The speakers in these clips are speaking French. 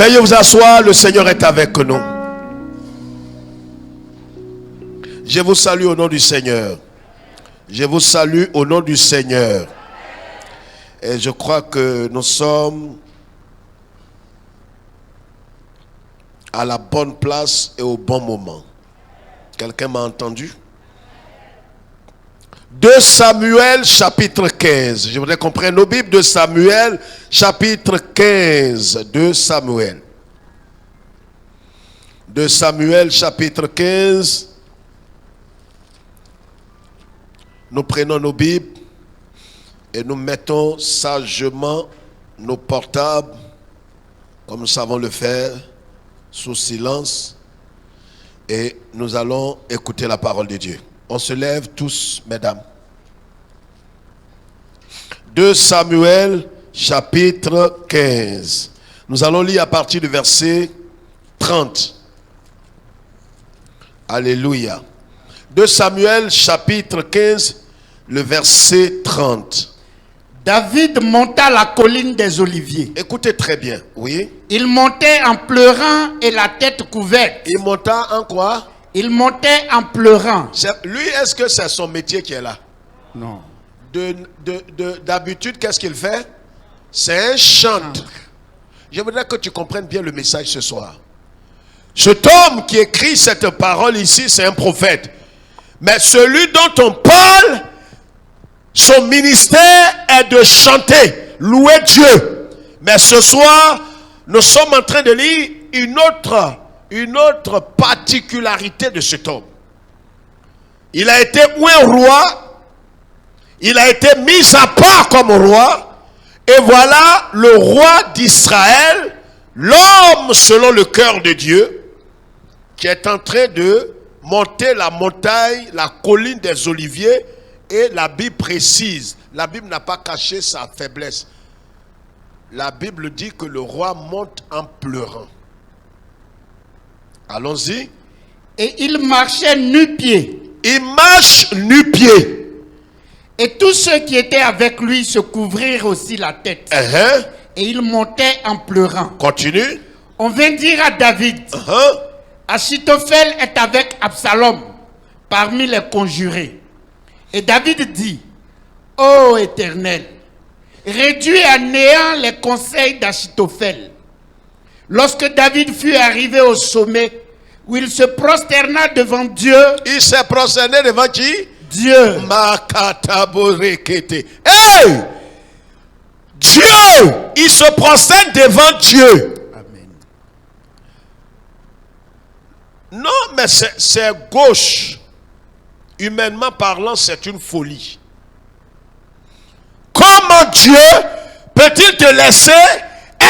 Veuillez vous asseoir, le Seigneur est avec nous. Je vous salue au nom du Seigneur. Je vous salue au nom du Seigneur. Et je crois que nous sommes à la bonne place et au bon moment. Quelqu'un m'a entendu? 2 Samuel chapitre 15. Je voudrais qu'on prenne nos Bibles. 2 Samuel chapitre 15. 2 Samuel. 2 Samuel chapitre 15. Nous prenons nos Bibles et nous mettons sagement nos portables, comme nous savons le faire, sous silence. Et nous allons écouter la parole de Dieu. On se lève tous, mesdames. 2 Samuel, chapitre 15. Nous allons lire à partir du verset 30. Alléluia. 2 Samuel, chapitre 15, le verset 30. David monta la colline des Oliviers. Écoutez très bien, oui. Il montait en pleurant et la tête couverte. Il monta en quoi? Il montait en pleurant. Lui, est-ce que c'est son métier qui est là? Non. D'habitude, qu'est-ce qu'il fait? C'est un chanteur. Je voudrais que tu comprennes bien le message ce soir. Cet homme qui écrit cette parole ici, c'est un prophète. Mais celui dont on parle, son ministère est de chanter, louer Dieu. Mais ce soir, nous sommes en train de lire une autre particularité de cet homme. Il a été un roi, il a été mis à part comme roi, et voilà le roi d'Israël, l'homme selon le cœur de Dieu, qui est en train de monter la montagne, la colline des Oliviers, et la Bible précise, la Bible n'a pas caché sa faiblesse. La Bible dit que le roi monte en pleurant. Allons-y. Et il marchait nu-pied. Il marche nu-pied. Et tous ceux qui étaient avec lui se couvrirent aussi la tête. Et il montait en pleurant. Continue. On vint dire à David, Achitophel est avec Absalom parmi les conjurés. Et David dit, ô Éternel, réduis à néant les conseils d'Achitophel. Lorsque David fut arrivé au sommet, où il se prosterna devant Dieu. Il s'est prosterné devant qui? Dieu. Hey! Dieu! Il se prosterne devant Dieu. Amen. Non, mais c'est gauche. Humainement parlant, c'est une folie. Comment Dieu peut-il te laisser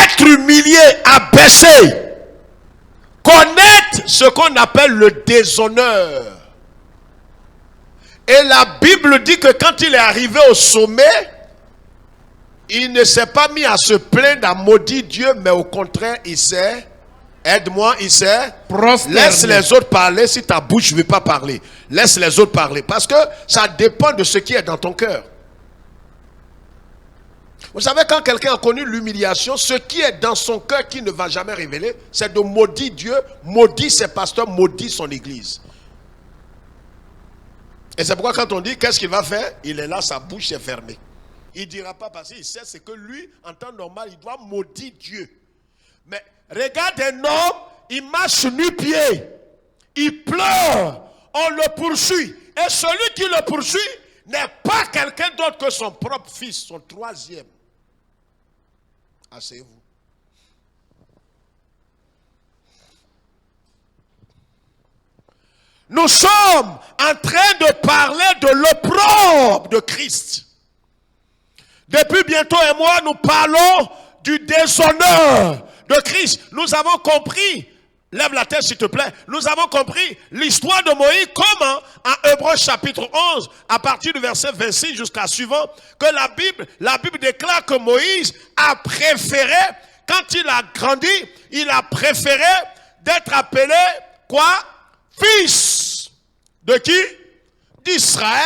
être humilié, abaissé, connaître ce qu'on appelle le déshonneur? Et la Bible dit que quand il est arrivé au sommet, il ne s'est pas mis à se plaindre, à maudire Dieu, mais au contraire, il s'est, aide-moi, il s'est prosterné. Laisse les autres parler. Si ta bouche ne veut pas parler, laisse les autres parler. Parce que ça dépend de ce qui est dans ton cœur. Vous savez, quand quelqu'un a connu l'humiliation, ce qui est dans son cœur qui ne va jamais révéler, c'est de maudire Dieu, maudire ses pasteurs, maudire son église. Et c'est pourquoi quand on dit qu'est-ce qu'il va faire, il est là, sa bouche est fermée. Il ne dira pas parce qu'il sait ce que lui, en temps normal, il doit maudire Dieu. Mais regarde un homme, il marche nu-pied, il pleure, on le poursuit. Et celui qui le poursuit n'est pas quelqu'un d'autre que son propre fils, son troisième. Asseyez-vous. Nous sommes en train de parler de l'opprobre de Christ. Depuis bientôt un mois, nous parlons du déshonneur de Christ. Nous avons compris, lève la tête s'il te plaît, nous avons compris l'histoire de Moïse, comment en Hébreux chapitre 11, à partir du verset 26 jusqu'à suivant, que la Bible déclare que Moïse a préféré, quand il a grandi, il a préféré d'être appelé, quoi? Fils de qui? D'Israël,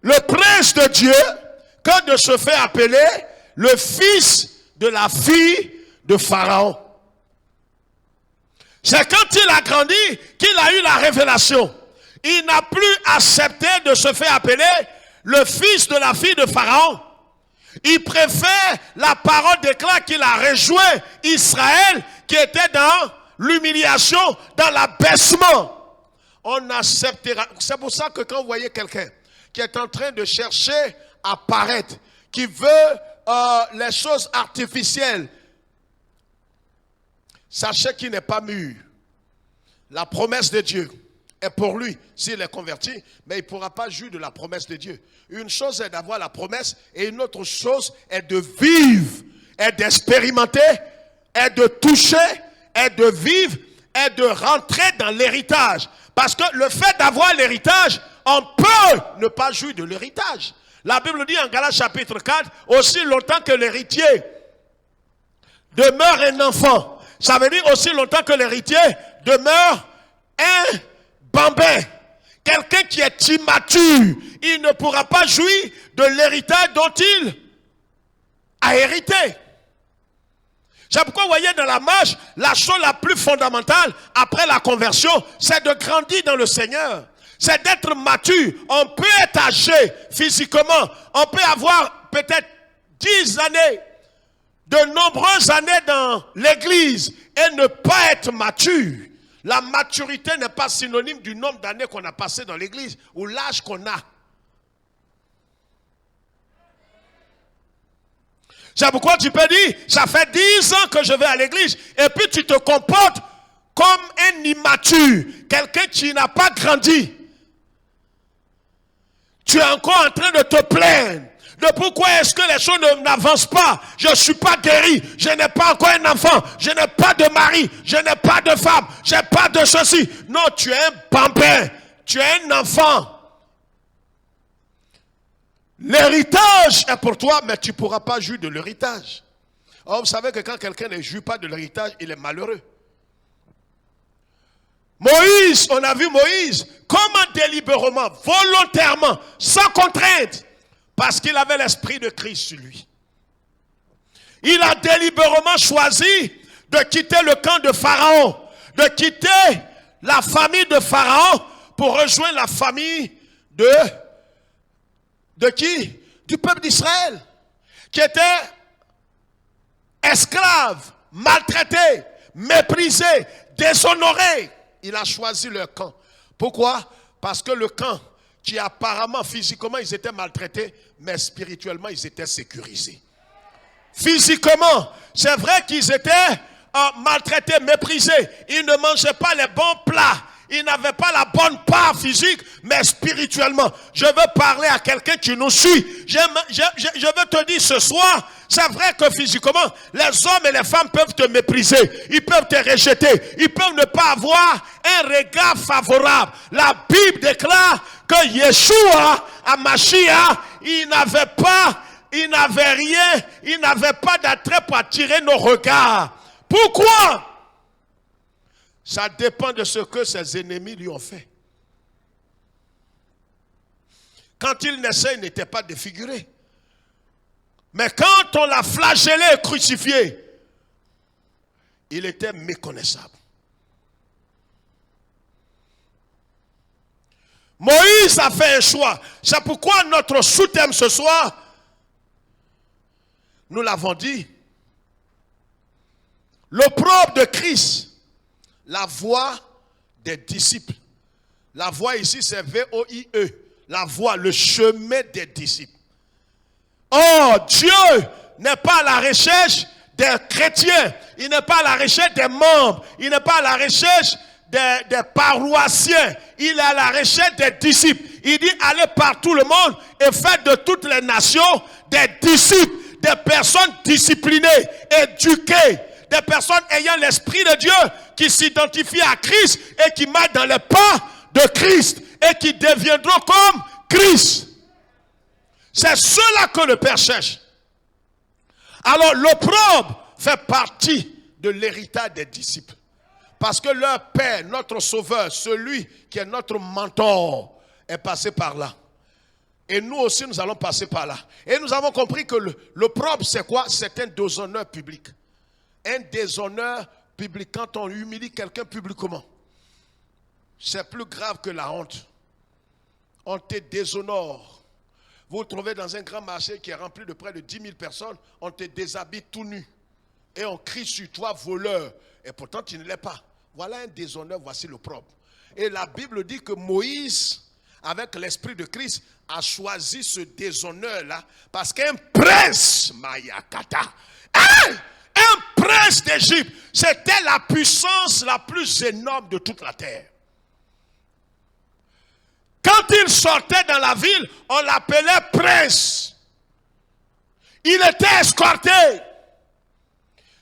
le prince de Dieu, que de se faire appeler le fils de la fille de Pharaon. C'est quand il a grandi qu'il a eu la révélation. Il n'a plus accepté de se faire appeler le fils de la fille de Pharaon. Il préfère la parole d'éclat qu'il a réjoui Israël qui était dans l'humiliation, dans l'abaissement. On acceptera. C'est pour ça que quand vous voyez quelqu'un qui est en train de chercher à paraître, qui veut les choses artificielles, sachez qu'il n'est pas mûr. La promesse de Dieu est pour lui s'il est converti, mais il ne pourra pas jouir de la promesse de Dieu. Une chose est d'avoir la promesse et une autre chose est de vivre, est d'expérimenter, est de toucher, est de vivre, est de rentrer dans l'héritage. Parce que le fait d'avoir l'héritage, on peut ne pas jouir de l'héritage. La Bible dit en Galates chapitre 4, aussi longtemps que l'héritier demeure un enfant. Ça veut dire aussi longtemps que l'héritier demeure un bambin. Quelqu'un qui est immature, il ne pourra pas jouir de l'héritage dont il a hérité. C'est pourquoi vous voyez dans la marche, la chose la plus fondamentale après la conversion, c'est de grandir dans le Seigneur. C'est d'être mature. On peut être âgé physiquement. On peut avoir peut-être 10 années, de nombreuses années dans l'église et ne pas être mature. La maturité n'est pas synonyme du nombre d'années qu'on a passé dans l'église ou l'âge qu'on a. C'est pourquoi tu peux dire, ça fait 10 ans que je vais à l'église et puis tu te comportes comme un immature, quelqu'un qui n'a pas grandi. Tu es encore en train de te plaindre de pourquoi est-ce que les choses n'avancent pas. Je ne suis pas guéri, je n'ai pas encore un enfant, je n'ai pas de mari, je n'ai pas de femme, je n'ai pas de ceci. Non, tu es un bambin, tu es un enfant. L'héritage est pour toi, mais tu ne pourras pas jouir de l'héritage. Or, vous savez que quand quelqu'un ne jouit pas de l'héritage, il est malheureux. Moïse, on a vu Moïse, comment délibérément, volontairement, sans contrainte, parce qu'il avait l'esprit de Christ sur lui. Il a délibérément choisi de quitter le camp de Pharaon, de quitter la famille de Pharaon pour rejoindre la famille de qui? Du peuple d'Israël, qui était esclave, maltraité, méprisé, déshonoré. Il a choisi leur camp. Pourquoi? Parce que le camp qui apparemment, physiquement, ils étaient maltraités, mais spirituellement, ils étaient sécurisés. Physiquement, c'est vrai qu'ils étaient maltraités, méprisés. Ils ne mangeaient pas les bons plats. Ils n'avaient pas la bonne part physique, mais spirituellement. Je veux parler à quelqu'un qui nous suit. Je veux te dire ce soir, c'est vrai que physiquement, les hommes et les femmes peuvent te mépriser. Ils peuvent te rejeter. Ils peuvent ne pas avoir un regard favorable. La Bible déclare que Yeshua, à Mashiach, il n'avait rien, il n'avait pas d'attrait pour attirer nos regards. Pourquoi? Ça dépend de ce que ses ennemis lui ont fait. Quand il naissait, il n'était pas défiguré. Mais quand on l'a flagellé et crucifié, il était méconnaissable. Moïse a fait un choix. C'est pourquoi notre sous-thème ce soir, nous l'avons dit, l'opprobre de Christ, la voie des disciples. La voie ici, c'est V-O-I-E. La voie, le chemin des disciples. Oh, Dieu n'est pas à la recherche des chrétiens. Il n'est pas à la recherche des membres. Il n'est pas à la recherche des paroissiens. Il est à la recherche des disciples. Il dit, allez par tout le monde et faites de toutes les nations des disciples, des personnes disciplinées, éduquées, des personnes ayant l'esprit de Dieu, qui s'identifient à Christ et qui marchent dans les pas de Christ et qui deviendront comme Christ. C'est cela que le Père cherche. Alors l'opprobre fait partie de l'héritage des disciples. Parce que leur Père, notre Sauveur, celui qui est notre mentor, est passé par là. Et nous aussi, nous allons passer par là. Et nous avons compris que l'opprobre, c'est quoi? C'est un déshonneur public. Un déshonneur public, quand on humilie quelqu'un publiquement, c'est plus grave que la honte. On te déshonore. Vous vous trouvez dans un grand marché qui est rempli de près de 10 000 personnes, on te déshabille tout nu. Et on crie sur toi, voleur. Et pourtant, tu ne l'es pas. Voilà un déshonneur, voici le propre. Et la Bible dit que Moïse, avec l'esprit de Christ, a choisi ce déshonneur-là parce qu'un prince, Mayakata, un prince d'Égypte, c'était la puissance la plus énorme de toute la terre. Quand il sortait dans la ville, on l'appelait prince. Il était escorté.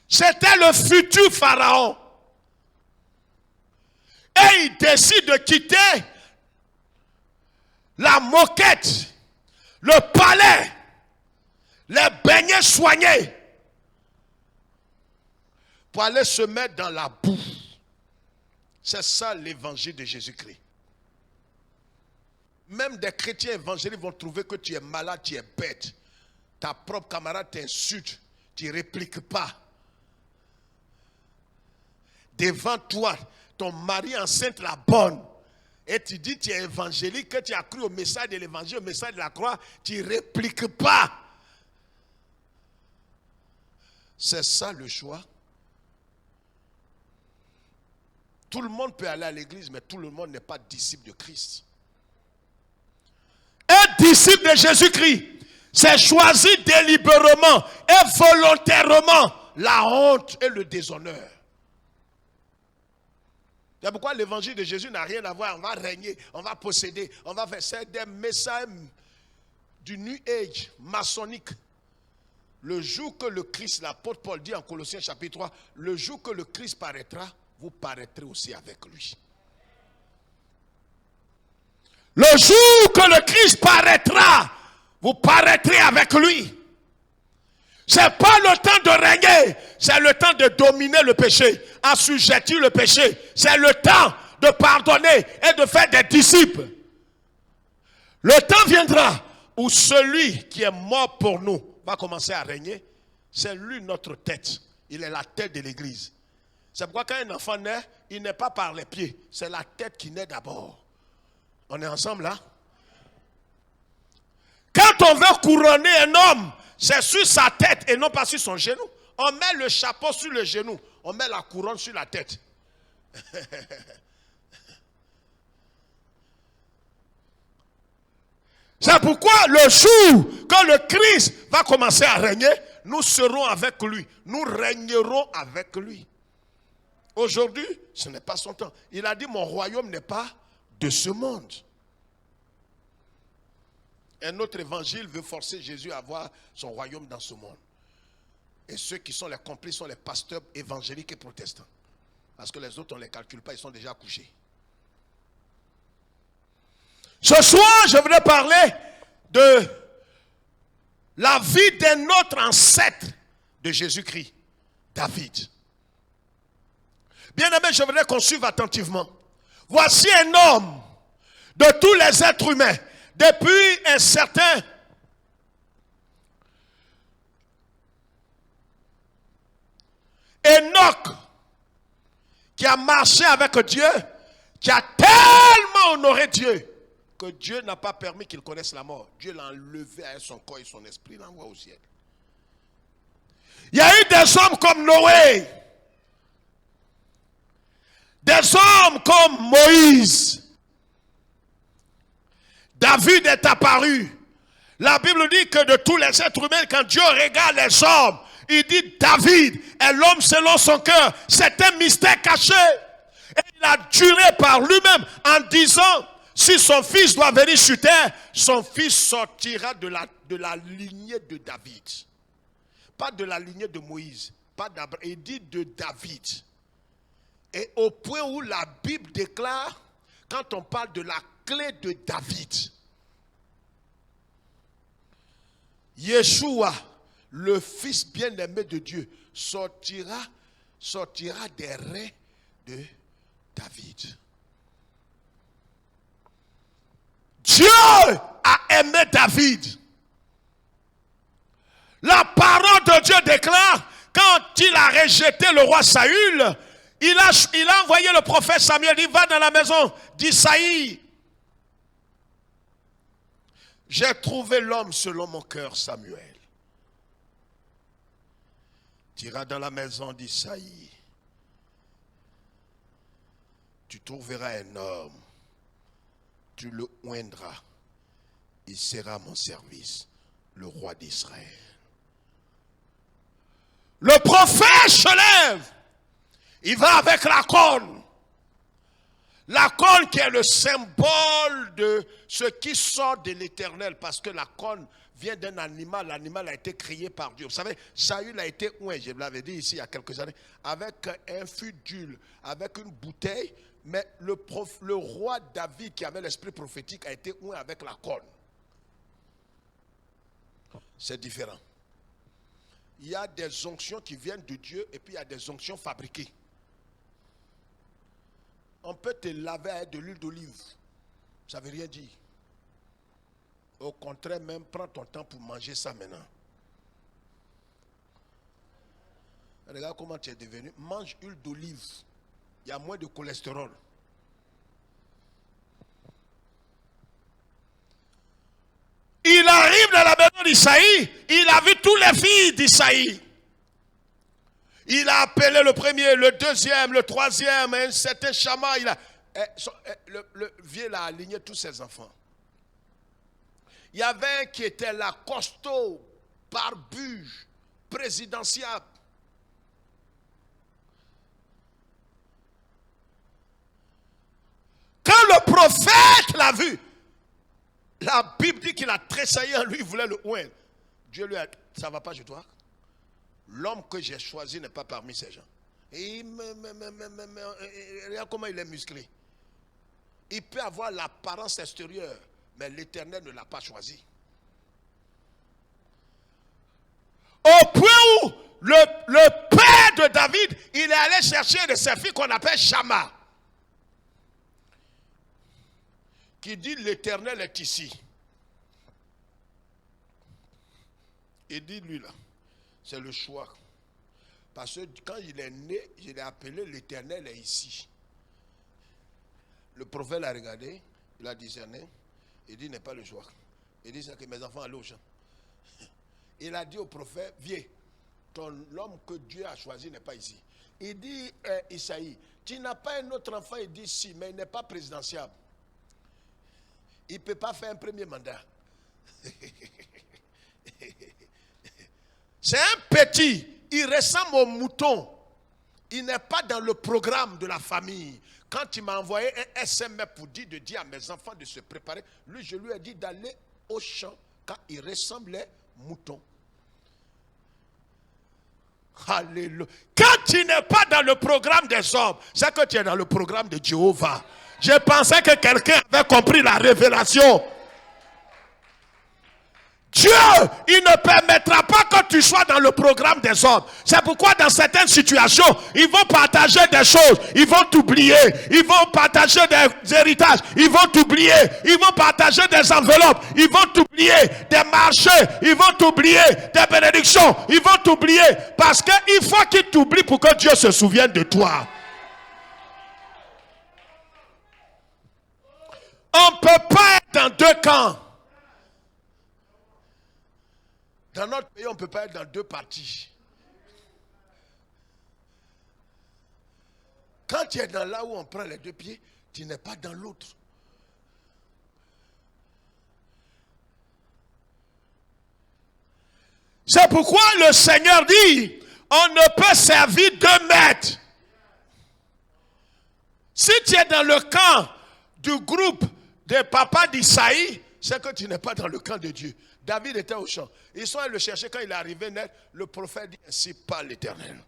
C'était le futur pharaon. Et il décide de quitter la moquette, le palais, les beignets soignés, pour aller se mettre dans la boue. C'est ça l'évangile de Jésus-Christ. Même des chrétiens évangéliques vont trouver que tu es malade, tu es bête. Ta propre camarade t'insulte, tu ne répliques pas. Devant toi, ton mari enceinte la bonne. Et tu dis tu es évangélique, que tu as cru au message de l'évangile, au message de la croix, tu ne répliques pas. C'est ça le choix. Tout le monde peut aller à l'église, mais tout le monde n'est pas disciple de Christ. Un disciple de Jésus-Christ, c'est choisir délibérément et volontairement la honte et le déshonneur. C'est pourquoi l'évangile de Jésus n'a rien à voir. On va régner, on va posséder, on va faire ça, des messages du New Age, maçonnique. Le jour que le Christ, l'apôtre Paul dit en Colossiens chapitre 3, le jour que le Christ paraîtra, vous paraîtrez aussi avec lui. Le jour que le Christ paraîtra, vous paraîtrez avec lui. Ce n'est pas le temps de régner, c'est le temps de dominer le péché, assujettir le péché. C'est le temps de pardonner et de faire des disciples. Le temps viendra où celui qui est mort pour nous va commencer à régner. C'est lui notre tête. Il est la tête de l'église. C'est pourquoi quand un enfant naît, il n'est pas par les pieds. C'est la tête qui naît d'abord. On est ensemble là? Quand on veut couronner un homme, c'est sur sa tête et non pas sur son genou. On met le chapeau sur le genou. On met la couronne sur la tête. C'est pourquoi le jour quand le Christ va commencer à régner, nous serons avec lui. Nous régnerons avec lui. Aujourd'hui, ce n'est pas son temps. Il a dit, mon royaume n'est pas de ce monde. Un autre évangile veut forcer Jésus à avoir son royaume dans ce monde. Et ceux qui sont les complices sont les pasteurs évangéliques et protestants. Parce que les autres, on ne les calcule pas, ils sont déjà couchés. Ce soir, je voudrais parler de la vie d'un autre ancêtre de Jésus-Christ, David. Bien aimé, je voudrais qu'on suive attentivement. Voici un homme de tous les êtres humains, depuis un certain Enoch, qui a marché avec Dieu, qui a tellement honoré Dieu, que Dieu n'a pas permis qu'il connaisse la mort. Dieu l'a enlevé avec son corps et son esprit, l'envoie au ciel. Il y a eu des hommes comme Noé, des hommes comme Moïse. David est apparu. La Bible dit que de tous les êtres humains, quand Dieu regarde les hommes, il dit David est l'homme selon son cœur. C'est un mystère caché. Et il a juré par lui-même en disant, si son fils doit venir sur terre, son fils sortira de la lignée de David. Pas de la lignée de Moïse. Pas d'Abraham. Il dit de David. Et au point où la Bible déclare, quand on parle de la clé de David, Yeshua, le fils bien-aimé de Dieu, sortira des reins de David. Dieu a aimé David. La parole de Dieu déclare quand il a rejeté le roi Saül, il a envoyé le prophète Samuel, il va dans la maison d'Isaïe. J'ai trouvé l'homme selon mon cœur, Samuel. Tu iras dans la maison d'Isaïe. Tu trouveras un homme. Tu le oindras. Il sera à mon service, le roi d'Israël. Le prophète se lève. Il va avec la corne. La corne qui est le symbole de ce qui sort de l'Éternel. Parce que la corne vient d'un animal. L'animal a été créé par Dieu. Vous savez, Saül a été oint, je vous l'avais dit ici il y a quelques années, avec un fût d'huile, avec une bouteille. Mais le roi David qui avait l'esprit prophétique a été oint avec la corne. C'est différent. Il y a des onctions qui viennent de Dieu et puis il y a des onctions fabriquées. On peut te laver avec de l'huile d'olive. Ça ne veut rien dire. Au contraire, même, prends ton temps pour manger ça maintenant. Regarde comment tu es devenu. Mange huile d'olive. Il y a moins de cholestérol. Il arrive dans la maison d'Isaïe. Il a vu tous les filles d'Isaïe. Il a appelé le premier, le deuxième, le troisième, un certain Shama. Le vieux a aligné tous ses enfants. Il y avait un qui était là, costaud, barbu, présidentiable. Quand le prophète l'a vu, la Bible dit qu'il a tressailli en lui, il voulait le oindre. Dieu lui a dit, ça ne va pas chez toi. L'homme que j'ai choisi n'est pas parmi ces gens. Et regarde comment il est musclé. Il peut avoir l'apparence extérieure, mais l'Éternel ne l'a pas choisi. Au point où le père de David, il est allé chercher de ses filles qu'on appelle Shama. Qui dit l'Éternel est ici. Il dit lui là, c'est le choix. Parce que quand il est né, je l'ai appelé l'Éternel est ici. Le prophète l'a regardé, il a discerné, il dit n'est pas le choix. Il dit c'est que mes enfants allaient au champ. Il a dit au prophète, viens, l'homme que Dieu a choisi n'est pas ici. Il dit, Isaïe, tu n'as pas un autre enfant? Il dit si, mais il n'est pas présidentiable. Il ne peut pas faire un premier mandat. C'est un petit. Il ressemble au mouton. Il n'est pas dans le programme de la famille. Quand il m'a envoyé un SMS pour de dire à mes enfants de se préparer, lui, je lui ai dit d'aller au champ quand il ressemblait mouton. Alléluia. Quand tu n'es pas dans le programme des hommes, c'est que tu es dans le programme de Jéhovah. Je pensais que quelqu'un avait compris la révélation. Dieu, il ne permettra pas que tu sois dans le programme des hommes. C'est pourquoi dans certaines situations, ils vont partager des choses, ils vont t'oublier. Ils vont partager des héritages, ils vont t'oublier. Ils vont partager des enveloppes, ils vont t'oublier. Des marchés, ils vont t'oublier. Des bénédictions, ils vont t'oublier. Parce qu'il faut qu'ils t'oublient pour que Dieu se souvienne de toi. On ne peut pas être dans deux camps. Dans notre pays, on ne peut pas être dans deux partis. Quand tu es dans là où on prend les deux pieds, tu n'es pas dans l'autre. C'est pourquoi le Seigneur dit, on ne peut servir deux maîtres. Si tu es dans le camp du groupe des papas d'Isaïe, c'est que tu n'es pas dans le camp de Dieu. David était au champ. Ils sont allés le chercher quand il est arrivé net. Le prophète dit ainsi par l'Éternel.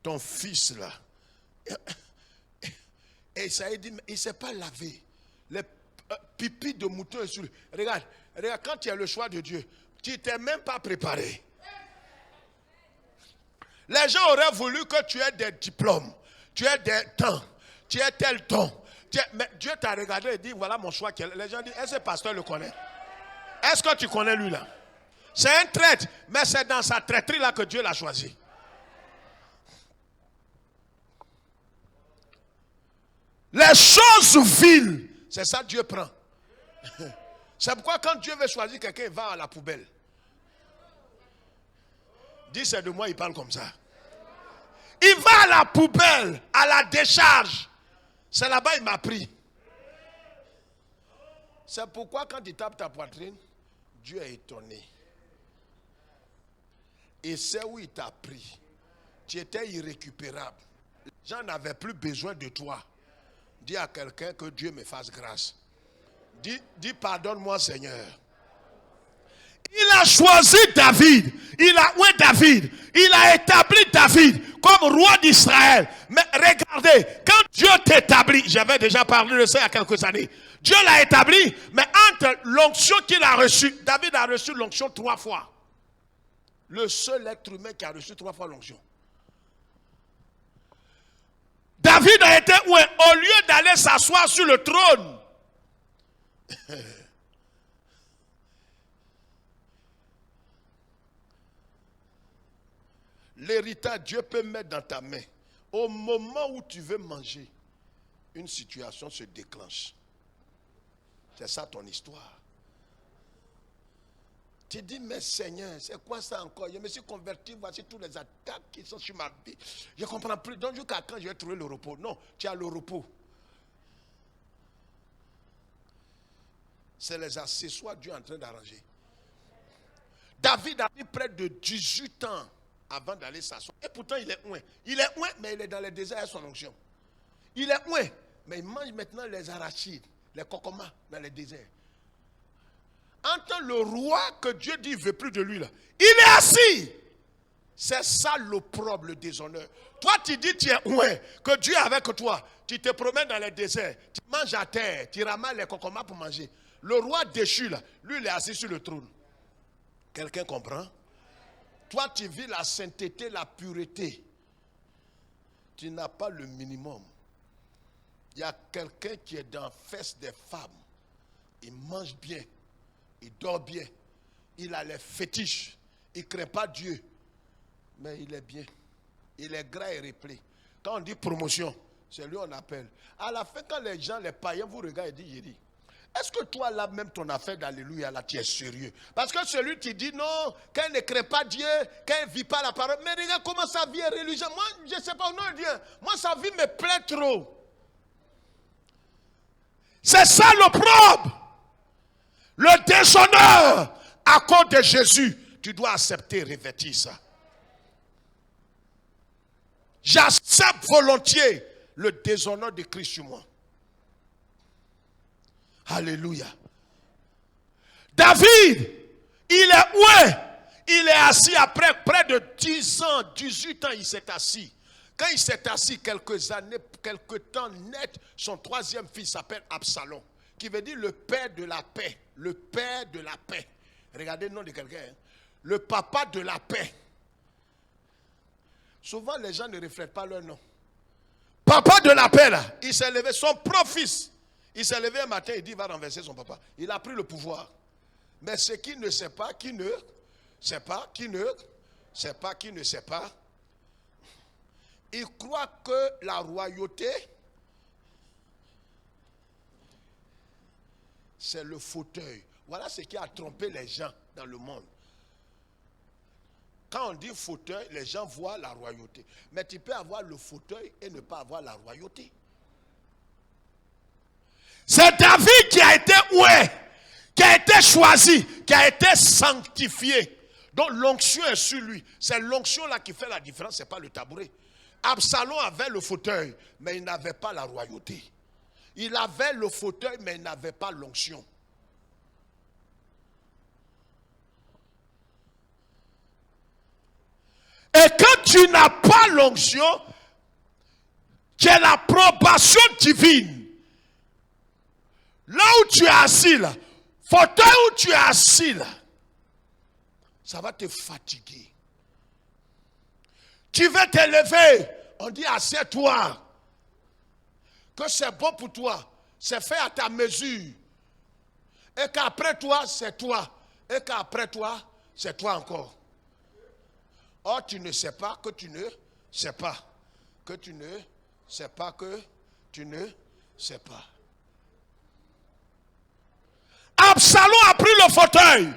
Ton fils là. Et Isaïe dit, mais il ne s'est pas lavé. Les pipis de mouton est sur lui. Regarde, quand tu as le choix de Dieu, tu ne t'es même pas préparé. Les gens auraient voulu que tu aies des diplômes, tu aies des temps, tu aies tel ton. Mais Dieu t'a regardé et dit, voilà mon choix. Les gens disent, est-ce que le pasteur le connaît? Est-ce que tu connais lui là? c'est un traître, mais c'est dans sa traîtrise là que Dieu l'a choisi. Les choses viles, c'est ça que Dieu prend. C'est pourquoi quand Dieu veut choisir quelqu'un, il va à la poubelle. Dis c'est de moi, il parle comme ça. Il va à la poubelle, à la décharge. C'est là-bas il m'a pris. C'est pourquoi quand il tape ta poitrine, Dieu est étonné. Et c'est où il t'a pris. Tu étais irrécupérable. Les gens n'avaient plus besoin de toi. Dis à quelqu'un que Dieu me fasse grâce. Dis pardonne-moi Seigneur. Il a choisi David. Il a établi David comme roi d'Israël. Mais regardez, quand Dieu t'établit, j'avais déjà parlé de ça il y a quelques années. Dieu l'a établi, mais entre l'onction qu'il a reçue, David a reçu l'onction 3 fois. Le seul être humain qui a reçu 3 fois l'onction. David a été où? Au lieu d'aller s'asseoir sur le trône. L'héritage, Dieu peut mettre dans ta main. Au moment où tu veux manger, une situation se déclenche. C'est ça ton histoire. Tu dis, mais Seigneur, c'est quoi ça encore? Je me suis converti, voici tous les attaques qui sont sur ma vie. Je ne comprends plus. Donc jusqu'à quand je vais trouver le repos? Non, tu as le repos. C'est les accessoires que Dieu est en train d'arranger. David a mis près de 18 ans avant d'aller s'asseoir. Et pourtant, il est loin. Il est loin, mais il est dans le désert à son onction. Il est loin, mais il mange maintenant les arachides, les cocomas dans le désert. Entre le roi que Dieu dit ne veut plus de lui, là, il est assis. C'est ça l'opprobre, le déshonneur. Toi, tu dis tu es loin, que Dieu est avec toi. Tu te promènes dans le désert, tu manges à terre, tu ramasses les cocomas pour manger. Le roi déchu, là, lui, il est assis sur le trône. Quelqu'un comprend? Toi, tu vis la sainteté, la pureté. Tu n'as pas le minimum. Il y a quelqu'un qui est dans la fesse des femmes. Il mange bien. Il dort bien. Il a les fétiches. Il ne crée pas Dieu. Mais il est bien. Il est gras et réplé. Quand on dit promotion, c'est lui on appelle. À la fin, quand les gens, les païens vous regardent et disent, j'ai dit, est-ce que toi là même ton affaire d'alléluia là tu es sérieux? Parce que celui qui dit non, quand il ne crée pas Dieu, quand il ne vit pas la parole, mais regarde comment sa vie est religieuse. Moi je ne sais pas, non Dieu, moi sa vie me plaît trop. C'est ça l'opprobre. Le déshonneur à cause de Jésus, tu dois accepter et revêtir ça. J'accepte volontiers le déshonneur de Christ sur moi. Alléluia. David, il est où? Il est assis après près de 10 ans, 18 ans, il s'est assis. Quand il s'est assis quelques années, quelques temps net, son troisième fils s'appelle Absalom, qui veut dire le père de la paix. Le père de la paix. Regardez le nom de quelqu'un. Hein? Le papa de la paix. Souvent, les gens ne reflètent pas leur nom. Papa de la paix, là, il s'est levé, son propre fils. Il s'est levé un matin, il dit, il va renverser son papa. Il a pris le pouvoir. Mais ce qui ne sait pas, qui ne sait pas, qui ne sait pas, qui ne sait pas, il croit que la royauté, c'est le fauteuil. Voilà ce qui a trompé les gens dans le monde. Quand on dit fauteuil, les gens voient la royauté. Mais tu peux avoir le fauteuil et ne pas avoir la royauté. C'est David qui a été oué, qui a été choisi, qui a été sanctifié. Donc l'onction est sur lui. C'est l'onction là qui fait la différence, ce n'est pas le tabouret. Absalom avait le fauteuil, mais il n'avait pas la royauté. Il avait le fauteuil, mais il n'avait pas l'onction. Et quand tu n'as pas l'onction, tu as l'approbation divine. Là où tu es assis là, fauteuil où tu es assis là, ça va te fatiguer. Tu veux te lever, on dit assieds-toi. Que c'est bon pour toi, c'est fait à ta mesure. Et qu'après toi, c'est toi. Et qu'après toi, C'est toi encore. Or, tu ne sais pas que tu ne sais pas. Que tu ne sais pas que tu ne sais pas. Absalom a pris le fauteuil.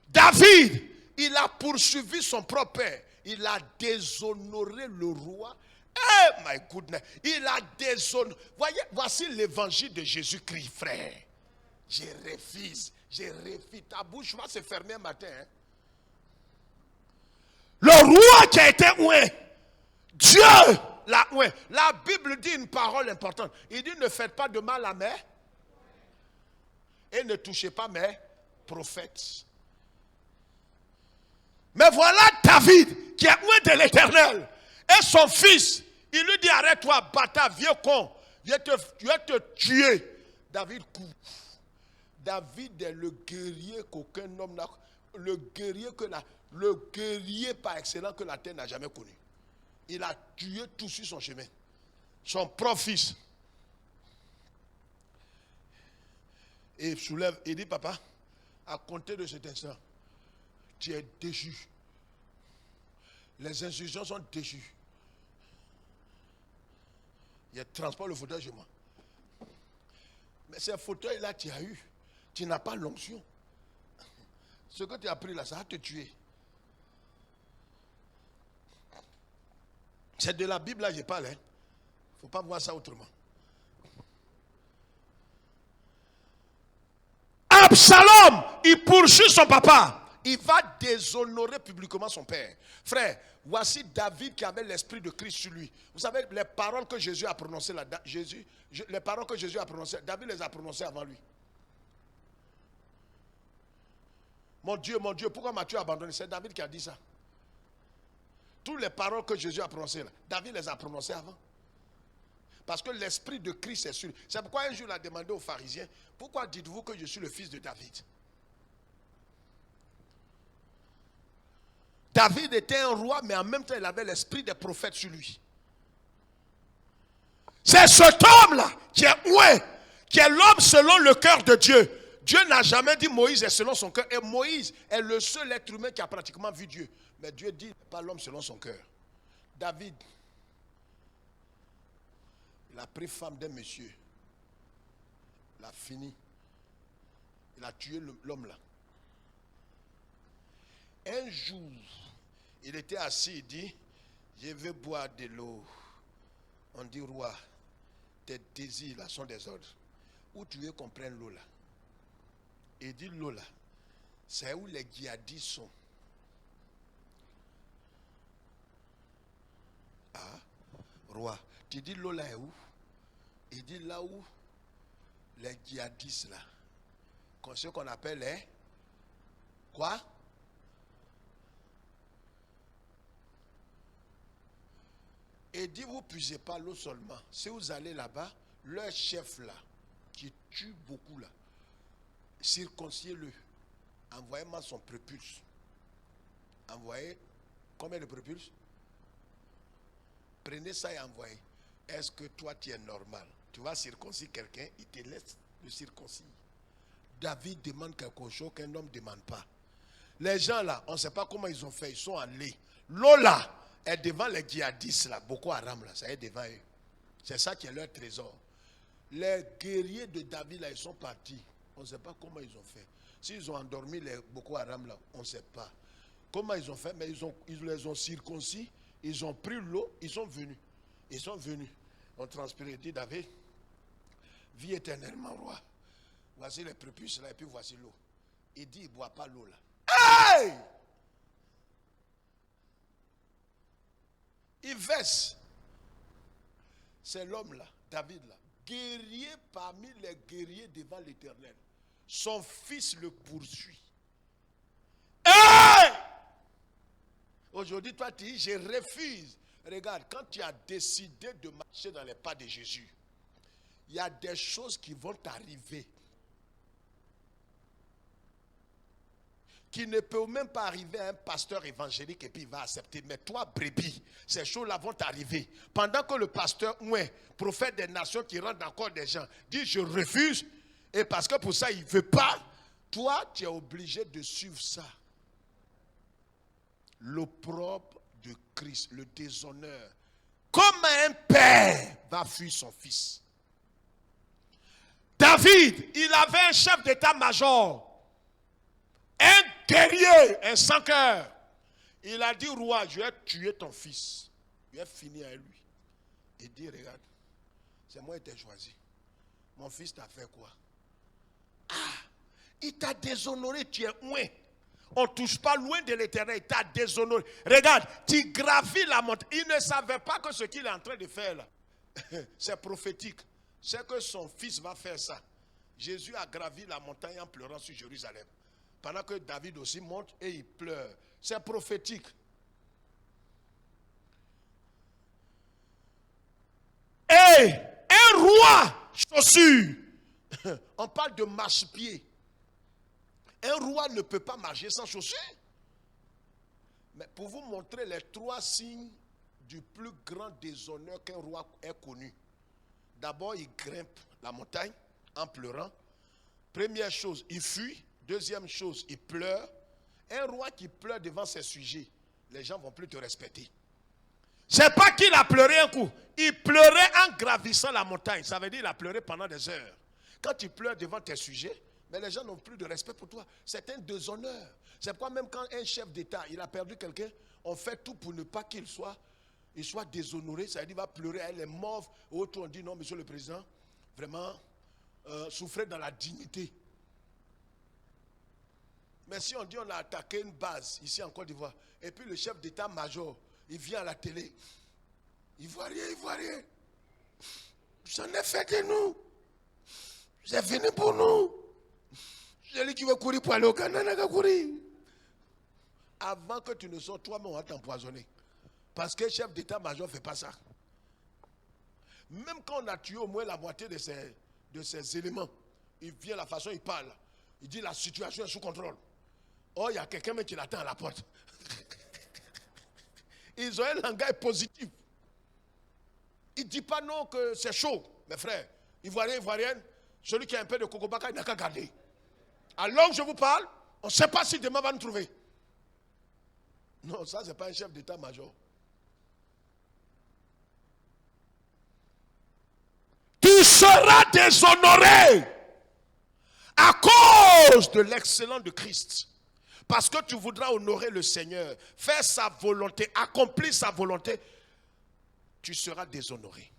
David, il a poursuivi son propre père. Il a déshonoré le roi. Eh, my goodness. Il a déshonoré. Voyez, voici l'évangile de Jésus-Christ, frère. Je refuse. Ta bouche va se fermer un matin. Hein. Le roi qui a été oué. Dieu l'a oué. La Bible dit une parole importante. Il dit ne faites pas de mal à mes. Et ne touchez pas mes prophètes. Mais voilà David qui est oué de l'Éternel. Et son fils, il lui dit arrête-toi, bâtard, vieux con. Je vais te tuer. David coupe. David est le guerrier qu'aucun homme n'a. Le guerrier par excellence que la terre n'a jamais connu. Il a tué tout sur son chemin. Son propre fils. Et il soulève, il dit papa, à compter de cet instant, tu es déchu. Les institutions sont déchues. Il transporte le fauteuil chez moi. Mais ces fauteuils-là, tu as eu. Tu n'as pas l'onction. Ce que tu as pris là, ça va te tuer. C'est de la Bible là, je parle. Il ne faut pas voir ça autrement. Absalom, il poursuit son papa. Il va déshonorer publiquement son père. Frère, voici David qui avait l'esprit de Christ sur lui. Vous savez, les paroles que Jésus a prononcées là, les paroles que Jésus a prononcées, David les a prononcées avant lui. Mon Dieu, pourquoi m'as-tu abandonné? C'est David qui a dit ça. Toutes les paroles que Jésus a prononcées là, David les a prononcées avant. Parce que l'esprit de Christ est sur lui. C'est pourquoi un jour il a demandé aux pharisiens, pourquoi dites-vous que je suis le fils de David? David était un roi, mais en même temps il avait l'esprit des prophètes sur lui. C'est cet homme-là qui est l'homme selon le cœur de Dieu. Dieu n'a jamais dit Moïse est selon son cœur. Et Moïse est le seul être humain qui a pratiquement vu Dieu. Mais Dieu dit pas l'homme selon son cœur. David, il a pris femme d'un monsieur. Il a fini. Il a tué l'homme là. Un jour, il était assis, il dit, je vais boire de l'eau. On dit, roi, tes désirs là sont des ordres. Où tu veux qu'on prenne l'eau là? Il dit, l'eau là, c'est où les djihadistes sont. Ah, roi, tu dis l'eau là est où? Il dit là où les djihadistes là, ce qu'on appelle les quoi? Et dit vous puisez pas l'eau seulement. Si vous allez là-bas, leur chef là, qui tue beaucoup là, circonciez-le. Envoyez-moi son prépuce. Envoyez combien de prépuces? Prenez ça et envoyez. Est-ce que toi tu es normal? Tu vas circoncire quelqu'un, il te laisse le circoncire. David demande quelque chose qu'un homme ne demande pas. Les gens là, on ne sait pas comment ils ont fait, ils sont allés. L'eau là est devant les djihadistes là, Boko Haram là, ça est devant eux. C'est ça qui est leur trésor. Les guerriers de David là, ils sont partis. On ne sait pas comment ils ont fait. S'ils ont endormi les Boko Haram là, on ne sait pas. Comment ils ont fait, mais ils les ont circoncis, ils ont pris l'eau, ils sont venus. Ils sont venus. On transpiré, dit David, vis éternellement roi. Voici les prépuces là, et puis voici l'eau. Il dit, il ne boit pas l'eau là. Hey! Il verse. C'est l'homme là, David là, guerrier parmi les guerriers devant l'Éternel. Son fils le poursuit. Hey! Aujourd'hui, toi tu dis, je refuse. Regarde, quand tu as décidé de marcher dans les pas de Jésus, il y a des choses qui vont t'arriver qui ne peut même pas arriver à un pasteur évangélique et puis il va accepter. Mais toi, brebis, ces choses-là vont t'arriver. Pendant que le pasteur, prophète des nations qui rentre dans le corps des gens, dit je refuse, et parce que pour ça il ne veut pas, toi tu es obligé de suivre ça. l'opprobre de Christ, le déshonneur. Comme un père va fuir son fils. David, il avait un chef d'état-major, un guerrier, un sans-cœur. Il a dit, roi, je vais tuer ton fils. Je vais finir avec lui. Il dit, regarde, c'est moi qui t'ai choisi. Mon fils t'a fait quoi? Ah, il t'a déshonoré, tu es loin. On ne touche pas loin de l'Éternel, il t'a déshonoré. Regarde, tu gravis la montagne. Il ne savait pas que ce qu'il est en train de faire là, c'est prophétique. C'est que son fils va faire ça. Jésus a gravi la montagne en pleurant sur Jérusalem. Pendant que David aussi monte et il pleure. C'est prophétique. Et un roi chaussure. On parle de marche-pied. Un roi ne peut pas marcher sans chaussures. Mais pour vous montrer les 3 signes du plus grand déshonneur qu'un roi ait connu. D'abord, il grimpe la montagne en pleurant. Première chose, il fuit. Deuxième chose, il pleure. Un roi qui pleure devant ses sujets, les gens ne vont plus te respecter. C'est pas qu'il a pleuré un coup. Il pleurait en gravissant la montagne. Ça veut dire qu'il a pleuré pendant des heures. Quand tu pleures devant tes sujets, mais les gens n'ont plus de respect pour toi. C'est un déshonneur. C'est pourquoi même quand un chef d'État, il a perdu quelqu'un, on fait tout pour ne pas qu'il soit déshonoré. Ça veut dire qu'il va pleurer, elle est morte. Autre on dit non, monsieur le président, vraiment, souffrez dans la dignité. Mais si on dit on a attaqué une base ici en Côte d'Ivoire, et puis le chef d'état-major, il vient à la télé, il voit rien. J'en ai fait de nous. C'est venu pour nous. Celui qui veut courir pour aller au Ghana n'a qu'à courir. Avant que tu ne sortes, toi-même, on va t'empoisonner. Parce que le chef d'état-major ne fait pas ça. Même quand on a tué au moins la moitié de ces éléments, il vient la façon il parle. Il dit la situation est sous contrôle. Oh, il y a quelqu'un qui l'attend à la porte. Ils ont un langage positif. Il ne dit pas non que c'est chaud. Mes frères, Ivoirienne, celui qui a un peu de cocobaka, il n'a qu'à garder. Alors que je vous parle, on ne sait pas si demain va nous trouver. Non, ça, ce n'est pas un chef d'état-major. Tu seras déshonoré à cause de l'excellence de Christ. Parce que tu voudras honorer le Seigneur, faire sa volonté, accomplir sa volonté, tu seras déshonoré.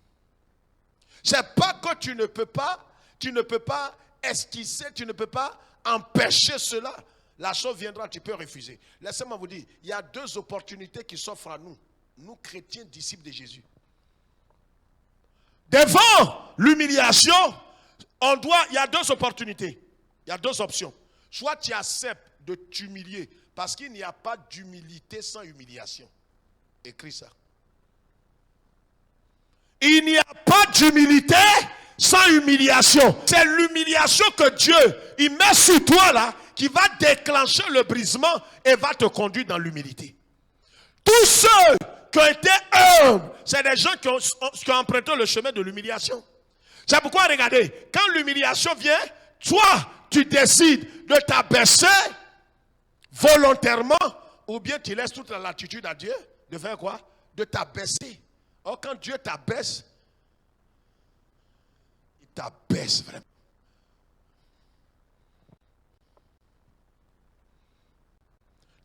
C'est pas que tu ne peux pas esquisser, tu ne peux pas empêcher cela. La chose viendra, tu peux refuser. Laissez-moi vous dire, il y a 2 opportunités qui s'offrent à nous, nous chrétiens disciples de Jésus. Devant l'humiliation, il y a 2 opportunités, il y a 2 options. Soit tu acceptes de t'humilier, parce qu'il n'y a pas d'humilité sans humiliation. Écris ça. Il n'y a pas d'humilité sans humiliation. C'est l'humiliation que Dieu, il met sur toi là, qui va déclencher le brisement et va te conduire dans l'humilité. Tous ceux qui ont été humbles, c'est des gens qui ont emprunté le chemin de l'humiliation. C'est pourquoi, regardez, quand l'humiliation vient, toi, tu décides de t'abaisser volontairement, ou bien tu laisses toute la latitude à Dieu de faire quoi? De t'abaisser. Or, quand Dieu t'abaisse, il t'abaisse vraiment.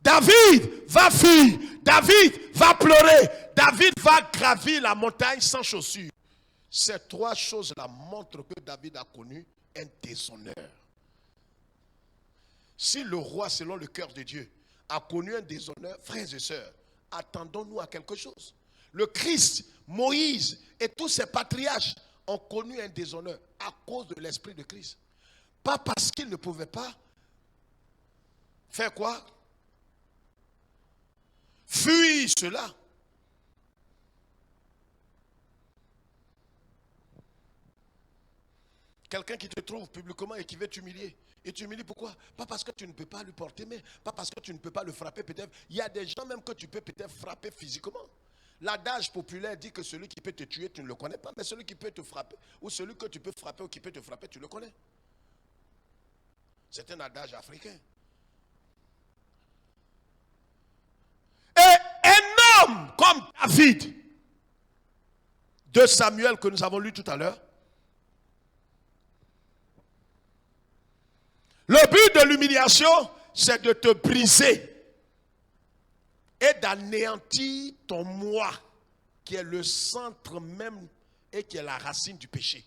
David va fuir, David va pleurer, David va gravir la montagne sans chaussures. Ces 3 choses-là montrent que David a connu un déshonneur. Si le roi, selon le cœur de Dieu, a connu un déshonneur, frères et sœurs, attendons-nous à quelque chose. Le Christ, Moïse et tous ces patriarches ont connu un déshonneur à cause de l'esprit de Christ. Pas parce qu'ils ne pouvaient pas faire quoi? Fuir cela. Quelqu'un qui te trouve publiquement et qui veut t'humilier. Et tu humilies pourquoi? Pas parce que tu ne peux pas lui porter main, pas parce que tu ne peux pas le frapper peut-être. Il y a des gens même que tu peux peut-être frapper physiquement. L'adage populaire dit que celui qui peut te tuer, tu ne le connais pas, mais celui qui peut te frapper, ou celui que tu peux frapper ou qui peut te frapper, tu le connais. C'est un adage africain. homme comme David, 2 Samuel que nous avons lu tout à l'heure, le but de l'humiliation, c'est de te briser et d'anéantir ton moi, qui est le centre même et qui est la racine du péché.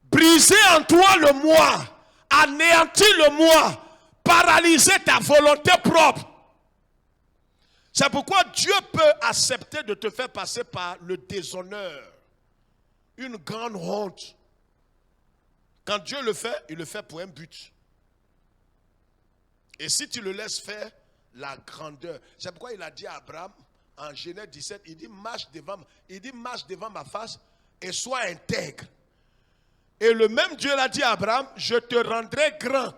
Briser en toi le moi, anéantir le moi, paralyser ta volonté propre. C'est pourquoi Dieu peut accepter de te faire passer par le déshonneur, une grande honte. Quand Dieu le fait, il le fait pour un but. Et si tu le laisses faire, la grandeur. C'est pourquoi il a dit à Abraham, en Genèse 17, il dit marche devant ma face et sois intègre. Et le même Dieu l'a dit à Abraham, je te rendrai grand.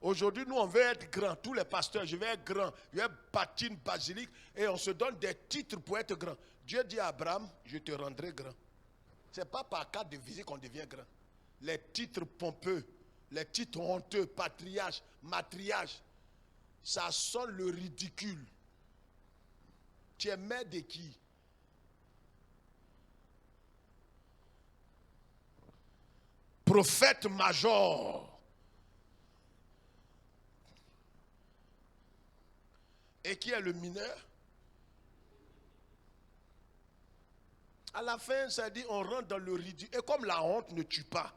Aujourd'hui, nous, on veut être grand. Tous les pasteurs, je vais être grand. Je vais bâtir une basilique et on se donne des titres pour être grand. Dieu dit à Abraham, je te rendrai grand. Ce n'est pas par carte de visite qu'on devient grand. Les titres pompeux, les titres honteux, patriarche, matriarche, ça sonne le ridicule. Tu es maître de qui? Prophète major. Et qui est le mineur? À la fin, ça dit on rentre dans le ridicule. Et comme la honte ne tue pas,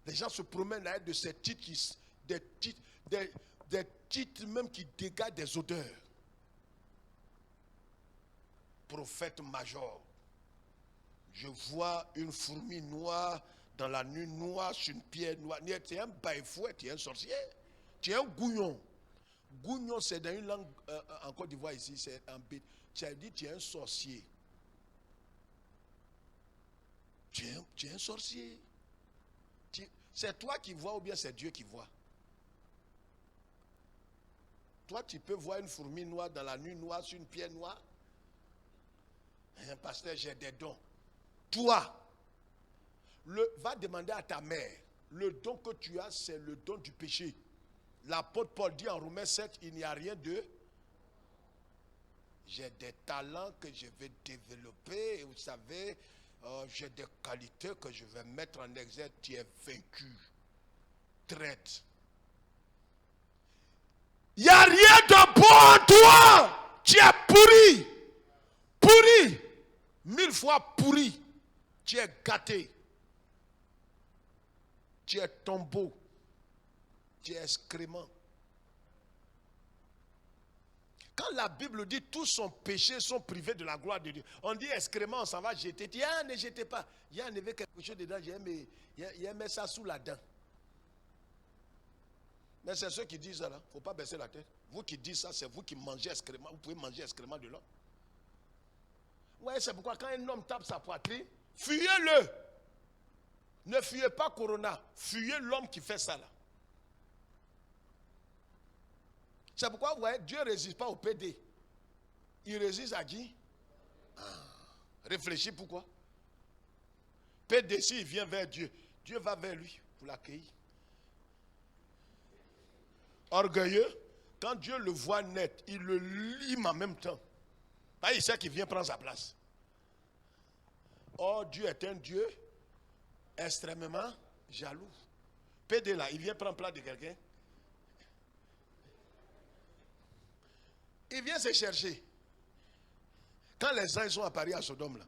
les gens se promènent avec de ces titres, des titres même qui dégagent des odeurs. Prophète major. Je vois une fourmi noire dans la nuit noire sur une pierre noire. Tu es un baïfouet, tu es un sorcier. Tu es un gouillon. Gouillon, c'est dans une langue en Côte d'Ivoire ici, c'est un bête. Tu as dit tu es un sorcier. Tu es un sorcier. C'est toi qui vois ou bien c'est Dieu qui voit? Toi, tu peux voir une fourmi noire dans la nuit noire sur une pierre noire? Un pasteur, j'ai des dons. Toi, va demander à ta mère. Le don que tu as, c'est le don du péché. L'apôtre Paul dit en Romains 7, il n'y a rien de... J'ai des talents que je vais développer. Et vous savez, j'ai des qualités que je vais mettre en exergue. Tu es vaincu. Traite. Il n'y a rien de bon en toi. Tu es pourri. Pourri. 1000 fois pourri. Tu es gâté. Tu es tombeau. Tu es excrément. Quand la Bible dit tous son péché sont privés de la gloire de Dieu, on dit excrément, on s'en va jeter. Tu dis, ne jetez pas. Il y a enlevé quelque chose dedans, il mis ça sous la dent. Mais c'est ceux qui disent ça là, il ne faut pas baisser la tête. Vous qui dites ça, c'est vous qui mangez excrément. Vous pouvez manger excrément de l'homme. Oui, c'est pourquoi quand un homme tape sa poitrine, fuyez-le. Ne fuyez pas Corona, fuyez l'homme qui fait ça là. C'est pourquoi, vous voyez, Dieu ne résiste pas au PD. Il résiste à qui? Réfléchis pourquoi. PD, s'il vient vers Dieu, Dieu va vers lui pour l'accueillir. Orgueilleux, quand Dieu le voit net, il le lime en même temps. Il sait qu'il vient prendre sa place. Or, Dieu est un Dieu extrêmement jaloux. PD là, il vient prendre place de quelqu'un. Il vient se chercher. Quand les anges sont apparus à Sodome, là,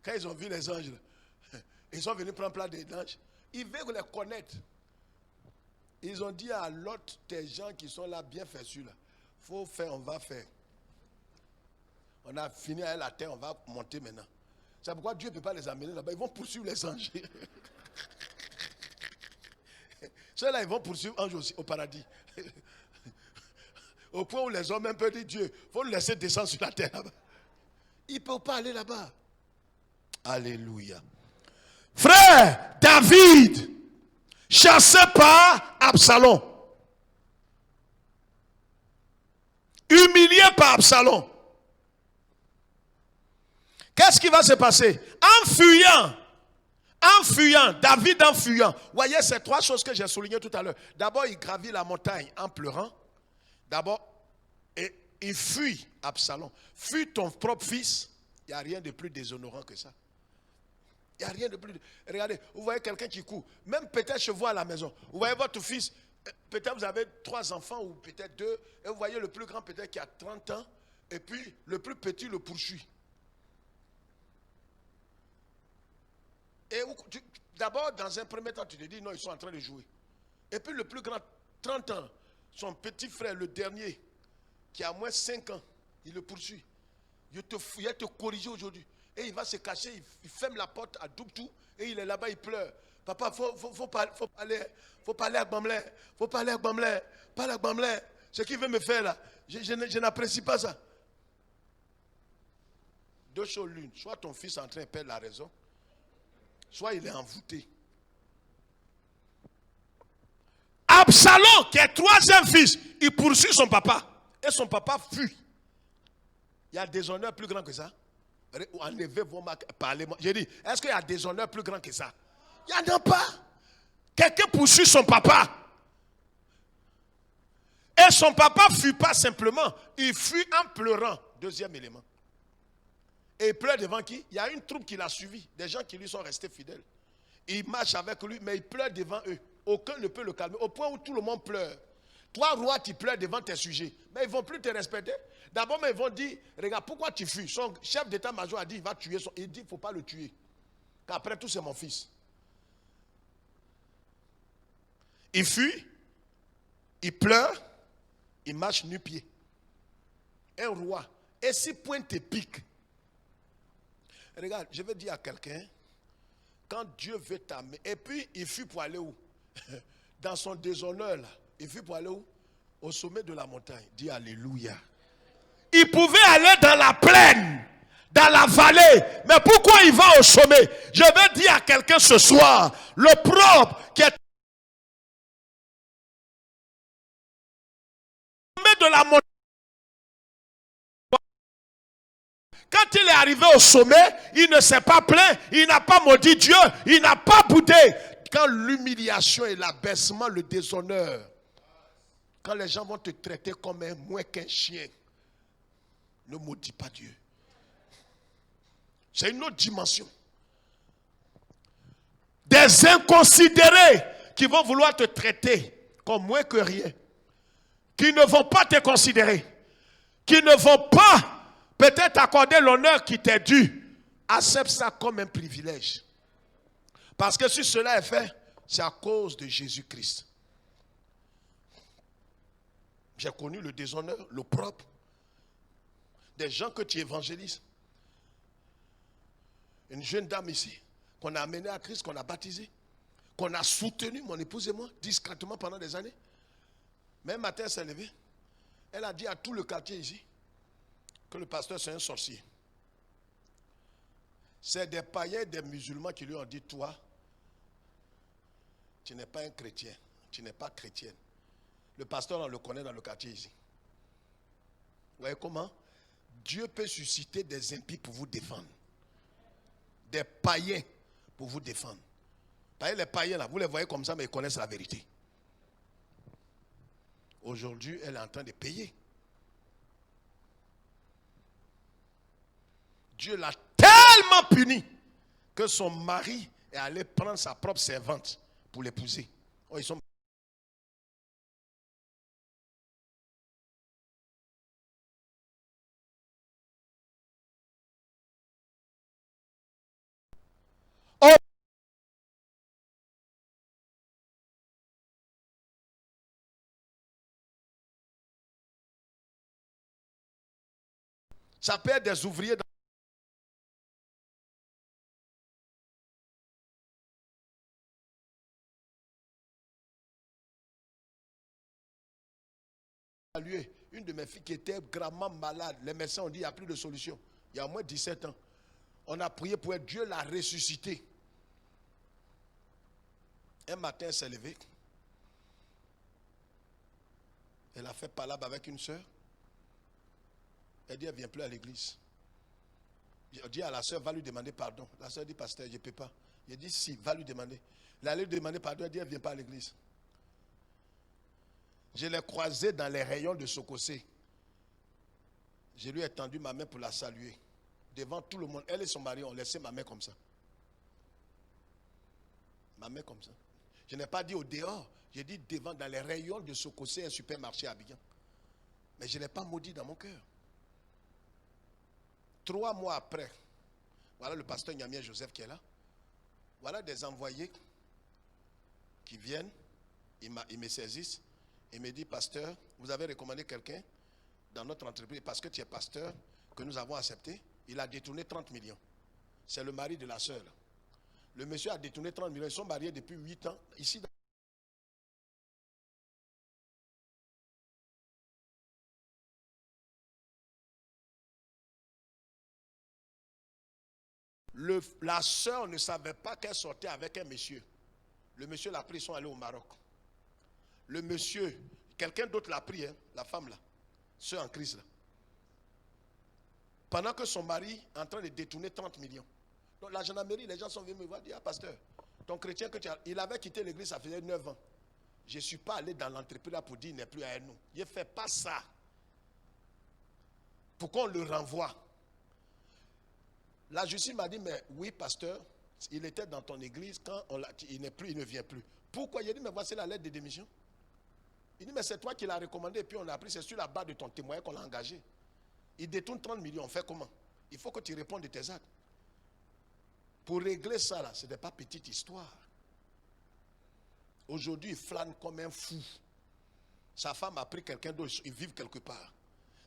quand ils ont vu les anges, là, ils sont venus prendre place des anges. Ils veulent les connaître. Ils ont dit à l'autre, tes gens qui sont là, bien fait celui-là. Faut faire, on va faire. On a fini avec la terre, on va monter maintenant. C'est pourquoi Dieu ne peut pas les amener là-bas. Ils vont poursuivre les anges. Ceux-là, ils vont poursuivre les anges aussi au paradis. Au point où les hommes même peuvent dire Dieu, il faut le laisser descendre sur la terre là-bas. Il ne peut pas aller là-bas. Alléluia. Frère David, chassé par Absalom, humilié par Absalom. Qu'est-ce qui va se passer? En fuyant, David en fuyant. Voyez ces 3 choses que j'ai soulignées tout à l'heure. D'abord, il gravit la montagne en pleurant. D'abord, Et il fuit Absalom. Fuis ton propre fils. Il n'y a rien de plus déshonorant que ça. Il n'y a rien de plus... Regardez, vous voyez quelqu'un qui court. Même peut-être chez vous à la maison. Vous voyez votre fils, peut-être vous avez 3 enfants ou peut-être 2. Et vous voyez le plus grand peut-être qui a 30 ans. Et puis le plus petit le poursuit. Et d'abord, dans un premier temps, tu te dis non, ils sont en train de jouer. Et puis le plus grand, 30 ans, son petit frère, le dernier, qui a moins 5 ans, il le poursuit. Il va te corriger aujourd'hui. Et il va se cacher, il ferme la porte à Doubtou, et il est là-bas, il pleure. Papa, faut parler à Bamblin. Faut parler à Bamblin. Parle à Bamblin. Ce qu'il veut me faire là, je n'apprécie pas ça. 2 choses l'une. Soit ton fils est en train de perdre la raison, soit il est envoûté. Absalom, qui est 3e fils, il poursuit son papa. Et son papa fuit. Il y a des honneurs plus grands que ça. Enlevez vos marques, parlez-moi. J'ai dit, est-ce qu'il y a des honneurs plus grands que ça? Il n'y en a pas. Quelqu'un poursuit son papa. Et son papa ne fuit pas simplement. Il fuit en pleurant. 2e élément. Et il pleure devant qui? Il y a une troupe qui l'a suivi. Des gens qui lui sont restés fidèles. Il marche avec lui, mais il pleure devant eux. Aucun ne peut le calmer. Au point où tout le monde pleure. Toi, roi, tu pleures devant tes sujets. Mais ils ne vont plus te respecter. D'abord, ils vont dire, regarde, pourquoi tu fuis? Son chef d'état-major a dit, il va tuer son... Il dit, il ne faut pas le tuer. Qu'après tout, c'est mon fils. Il fuit, il pleure, il marche nu-pied. Un roi. Et si point te pique, regarde, je vais dire à quelqu'un, quand Dieu veut t'amener, et puis il fuit pour aller où? Dans son déshonneur là, il fuit pour aller où? Au sommet de la montagne. Dis alléluia. Il pouvait aller dans la plaine, dans la vallée, mais pourquoi il va au sommet? Je vais dire à quelqu'un ce soir, le propre qui est au sommet de la montagne. Quand il est arrivé au sommet, il ne s'est pas plaint, il n'a pas maudit Dieu, il n'a pas boudé. Quand l'humiliation et l'abaissement, le déshonneur, quand les gens vont te traiter comme moins qu'un chien, ne maudis pas Dieu. C'est une autre dimension. Des inconsidérés qui vont vouloir te traiter comme moins que rien, qui ne vont pas te considérer, qui ne vont pas peut-être accorder l'honneur qui t'est dû, accepte ça comme un privilège. Parce que si cela est fait, c'est à cause de Jésus-Christ. J'ai connu le déshonneur, le propre, des gens que tu évangélises. Une jeune dame ici, qu'on a amenée à Christ, qu'on a baptisée, qu'on a soutenue, mon épouse et moi, discrètement pendant des années. Même matin, elle s'est levée. Elle a dit à tout le quartier ici que le pasteur c'est un sorcier. C'est des païens, des musulmans qui lui ont dit, toi, tu n'es pas un chrétien, tu n'es pas chrétienne. Le pasteur, on le connaît dans le quartier ici. Vous voyez comment? Dieu peut susciter des impies pour vous défendre. Des païens pour vous défendre. Les païens là, vous les voyez comme ça, mais ils connaissent la vérité. Aujourd'hui, elle est en train de payer. Dieu l'a tellement puni que son mari est allé prendre sa propre servante pour l'épouser. Oh, ils sont... Oh! Ça peut être des ouvriers dans... Une de mes filles qui était gravement malade. Les médecins ont dit qu'il n'y a plus de solution. Il y a au moins 17 ans. On a prié pour elle. Dieu l'a ressuscité. Un matin, elle s'est levée. Elle a fait palabre avec une soeur. Elle dit, elle ne vient plus à l'église. Je dis à la soeur, va lui demander pardon. La soeur dit, pasteur, je ne peux pas. Je dis, si, va lui demander. Elle allait lui demander pardon. Elle dit, elle ne vient pas à l'église. Je l'ai croisée dans les rayons de Sokosé. Je lui ai tendu ma main pour la saluer. Devant tout le monde, elle et son mari ont laissé ma main comme ça. Ma main comme ça. Je n'ai pas dit au dehors, j'ai dit devant, dans les rayons de Sokosé, un supermarché à Abidjan. Mais je n'ai pas maudit dans mon cœur. 3 mois après, voilà le pasteur Nyamien Joseph qui est là. Voilà des envoyés qui viennent, ils me saisissent et me disent, pasteur, vous avez recommandé quelqu'un dans notre entreprise parce que tu es pasteur, que nous avons accepté, il a détourné 30 millions. C'est le mari de la sœur. Le monsieur a détourné 30 millions, ils sont mariés depuis 8 ans. Ici, la sœur ne savait pas qu'elle sortait avec un monsieur. Le monsieur l'a pris, ils sont allés au Maroc. Le monsieur, quelqu'un d'autre l'a pris, hein, la femme là, sœur en crise là. Pendant que son mari est en train de détourner 30 millions. Donc la gendarmerie, les gens sont venus me voir, dire, ah pasteur, ton chrétien que tu as, il avait quitté l'église, ça faisait 9 ans. Je ne suis pas allé dans l'entreprise là pour dire, il n'est plus à nous. Il ne fait pas ça. Pourquoi on le renvoie? La justice m'a dit, mais oui, pasteur, il était dans ton église quand il n'est plus, il ne vient plus. Pourquoi? Il a dit, mais voici la lettre de démission. Il dit, mais c'est toi qui l'as recommandé et puis on a pris, c'est sur la base de ton témoin qu'on l'a engagé. Il détourne 30 millions, on fait comment? Il faut que tu répondes de tes actes. Pour régler ça, là, ce n'est pas petite histoire. Aujourd'hui, il flâne comme un fou. Sa femme a pris quelqu'un d'autre, ils vivent quelque part.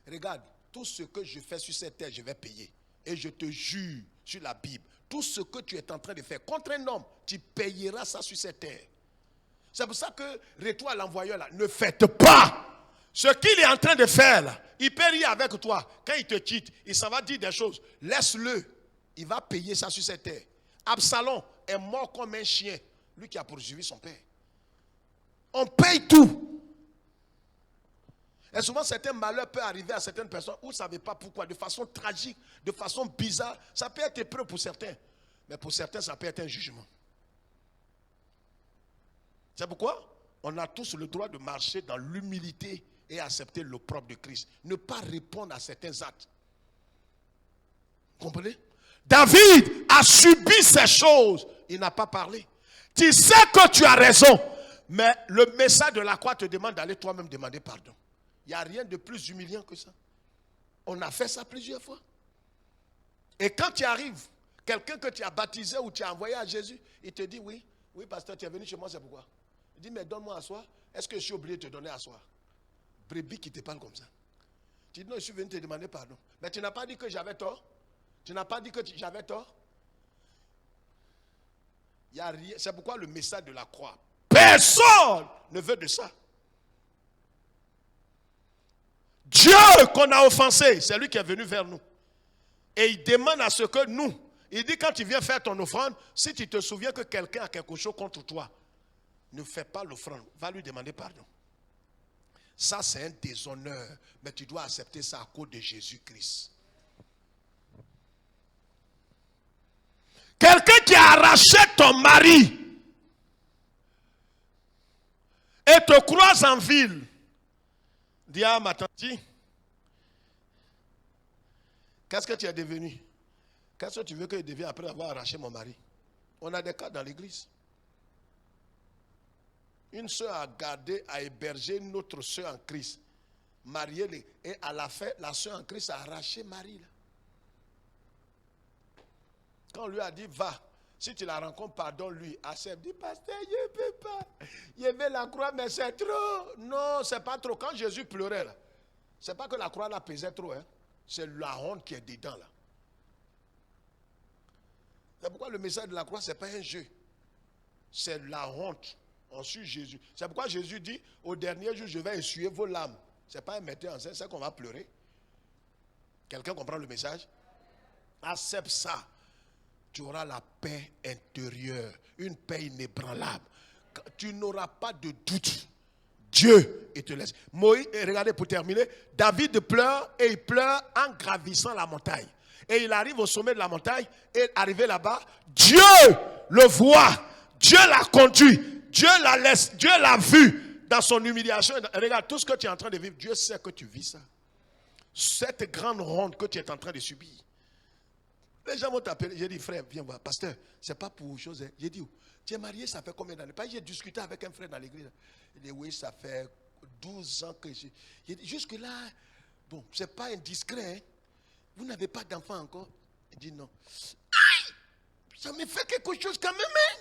Regarde, tout ce que je fais sur cette terre, je vais payer. Et je te jure sur la Bible, tout ce que tu es en train de faire contre un homme, tu payeras ça sur cette terre. C'est pour ça que, retour à l'envoyeur là, ne faites pas ce qu'il est en train de faire là. Il peut rire avec toi. Quand il te quitte, il s'en va dire des choses. Laisse-le. Il va payer ça sur cette terre. Absalom est mort comme un chien. Lui qui a poursuivi son père. On paye tout. Et souvent, certains malheurs peuvent arriver à certaines personnes où vous ne savez pas pourquoi, de façon tragique, de façon bizarre. Ça peut être épreuve pour certains, mais pour certains, ça peut être un jugement. C'est pourquoi on a tous le droit de marcher dans l'humilité et accepter l'opprobre de Christ. Ne pas répondre à certains actes. Vous comprenez? David a subi ces choses. Il n'a pas parlé. Tu sais que tu as raison, mais le message de la croix te demande d'aller toi-même demander pardon. Il n'y a rien de plus humiliant que ça. On a fait ça plusieurs fois. Et quand tu arrives, quelqu'un que tu as baptisé ou tu as envoyé à Jésus, il te dit, oui, pasteur, tu es venu chez moi, c'est pourquoi? Il dit, mais donne-moi à soir. Est-ce que je suis obligé de te donner à soir? Brebis qui te parle comme ça. Tu dis, non, je suis venu te demander pardon. Mais tu n'as pas dit que j'avais tort? Tu n'as pas dit que j'avais tort? Il y a rien. C'est pourquoi le message de la croix, personne ne veut de ça. Dieu qu'on a offensé, c'est lui qui est venu vers nous. Et il demande à ce que nous, il dit quand tu viens faire ton offrande, si tu te souviens que quelqu'un a quelque chose contre toi, ne fais pas l'offrande, va lui demander pardon. Ça c'est un déshonneur, mais tu dois accepter ça à cause de Jésus-Christ. Quelqu'un qui a arraché ton mari et te croise en ville, dis à ma tante, qu'est-ce que tu es devenu? Qu'est-ce que tu veux que je devienne après avoir arraché mon mari? On a des cas dans l'église. Une soeur a gardé, a hébergé une autre soeur en Christ, mariée, et à la fin, la soeur en Christ a arraché Marie. Là. Quand on lui a dit, va, si tu la rencontres, pardonne-lui. Accepte, dit, pasteur, je ne peux pas. Je vais la croire, mais c'est trop. Non, c'est pas trop. Quand Jésus pleurait, là, c'est pas que la croix la pesait trop, hein. C'est la honte qui est dedans, là. C'est pourquoi le message de la croix, ce n'est pas un jeu. C'est la honte. On suit Jésus. C'est pourquoi Jésus dit, au dernier jour, je vais essuyer vos larmes. Ce n'est pas un metteur en scène, c'est qu'on va pleurer. Quelqu'un comprend le message? Accepte ça. Tu auras la paix intérieure, une paix inébranlable. Tu n'auras pas de doute. Dieu, il te laisse. Moïse, regardez pour terminer, David pleure et il pleure en gravissant la montagne. Et il arrive au sommet de la montagne et arrivé là-bas, Dieu le voit, Dieu l'a conduit, Dieu la laisse, Dieu l'a vu dans son humiliation. Regarde tout ce que tu es en train de vivre, Dieu sait que tu vis ça. cette grande ronde que tu es en train de subir. Les gens vont t'appeler. J'ai dit, frère, viens voir. Pasteur, c'est pas pour chose. J'ai dit, tu es marié, ça fait combien d'années? J'ai discuté avec un frère dans l'église. Il dit, oui, ça fait 12 ans que j'ai dit, jusque-là, bon, c'est pas indiscret. Hein? Vous n'avez pas d'enfant encore? Il dit, non. Aïe! Ça me fait quelque chose quand même, hein?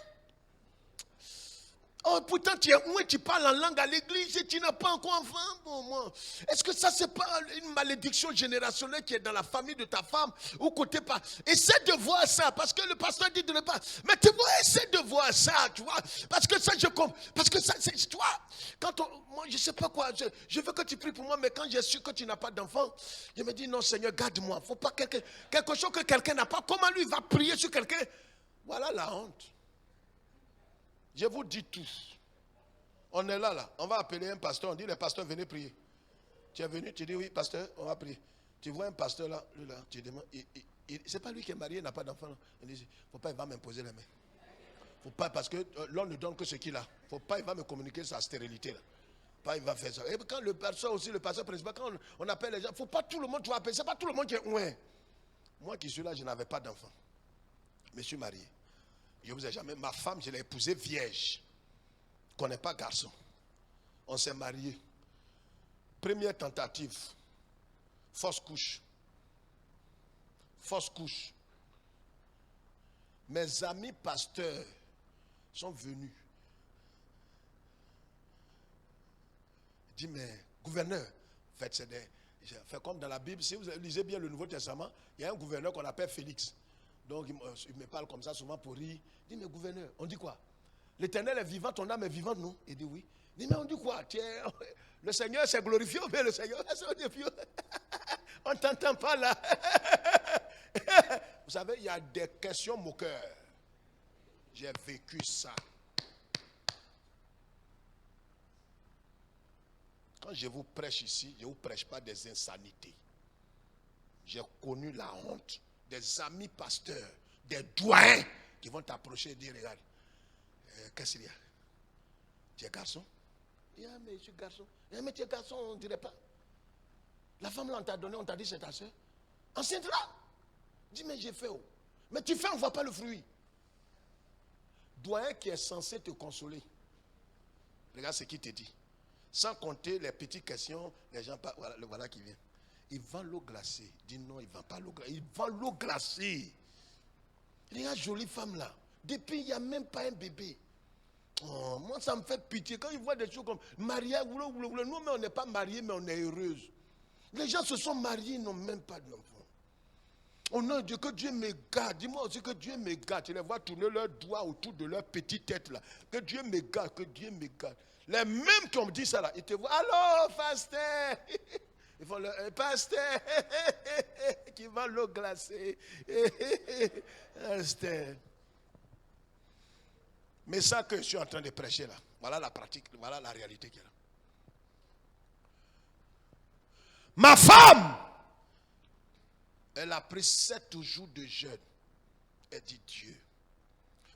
Oh, pourtant, tu parles en langue à l'église et tu n'as pas encore enfant. Bon, moi, est-ce que ça, c'est pas une malédiction générationnelle qui est dans la famille de ta femme ou côté pas? Essaie de voir ça, parce que le pasteur dit de ne pas. Mais tu vois, essaie de voir ça, tu vois. Parce que ça, je comprends. Parce que ça, c'est, tu vois, moi, je sais pas quoi, je veux que tu pries pour moi, mais quand j'ai su que tu n'as pas d'enfant, je me dis, non, Seigneur, garde-moi. Faut pas quelque chose que quelqu'un n'a pas. Comment lui va prier sur quelqu'un? Voilà la honte. Je vous dis tout. On est là. On va appeler un pasteur. On dit, les pasteurs, venez prier. Tu es venu, tu dis, oui, pasteur, on va prier. Tu vois un pasteur là, lui là, tu demandes. C'est pas lui qui est marié, il n'a pas d'enfant. Il dit, faut pas, il va m'imposer les mains. Faut pas, parce que l'on ne donne que ce qu'il a. Faut pas, il va me communiquer sa stérilité là. Pas, il va faire ça. Et quand le pasteur aussi, le pasteur principal, quand on appelle les gens, faut pas tout le monde, tu vas appeler. C'est pas tout le monde qui est ouin. Moi qui suis là, je n'avais pas d'enfant. Je me suis marié. Je ne vous ai jamais. Ma femme, je l'ai épousée vierge. Je ne connais pas garçon. On s'est mariés. Première tentative. Fausse couche. Fausse couche. Mes amis pasteurs sont venus. Je dis, mais gouverneur, faites comme dans la Bible, si vous lisez bien le Nouveau Testament, il y a un gouverneur qu'on appelle Félix. Donc il me parle comme ça souvent pour rire. Il dit, mais gouverneur, on dit quoi? L'Éternel est vivant, ton âme est vivante, non? Il dit oui. Il dit, mais on dit quoi? Le Seigneur s'est glorifié, mais le Seigneur s'est glorifié. On ne t'entend pas là. Vous savez, il y a des questions moqueurs. J'ai vécu ça. Quand je vous prêche ici, je ne vous prêche pas des insanités. J'ai connu la honte des amis pasteurs, des doyens qui vont t'approcher et dire, regarde, qu'est-ce qu'il y a? Tu es garçon? Il dit, ah, mais je suis garçon. Mais tu es garçon, on ne dirait pas. La femme là, on t'a donné, on t'a dit, c'est ta soeur. Enceinte là. Dis, mais j'ai fait où? Mais tu fais, on ne voit pas le fruit. Doyen qui est censé te consoler. Regarde ce qu'il te dit. Sans compter les petites questions, les gens, voilà qui vient. Il vend l'eau glacée. Dis non, il ne vend pas l'eau glacée. Il vend l'eau glacée. Regarde, jolie femme là. Depuis, il n'y a même pas un bébé. Oh, moi, ça me fait pitié. Quand ils voient des choses comme mariage, nous, mais on n'est pas mariés, mais on est heureuse. Les gens se sont mariés, ils n'ont même pas d'enfants. Oh non, Dieu, que Dieu me garde. Dis-moi aussi que Dieu me garde. Tu les vois tourner leurs doigts autour de leur petite tête là. Que Dieu me garde, que Dieu me garde. Les mêmes qui ont dit ça là, ils te voient. Allô, pasteur. Ils font le pasteur qui vend l'eau glacée. Pasteur. Mais ça que je suis en train de prêcher là, voilà la pratique, voilà la réalité qui est là. Ma femme, elle a pris 7 jours de jeûne. Elle dit Dieu.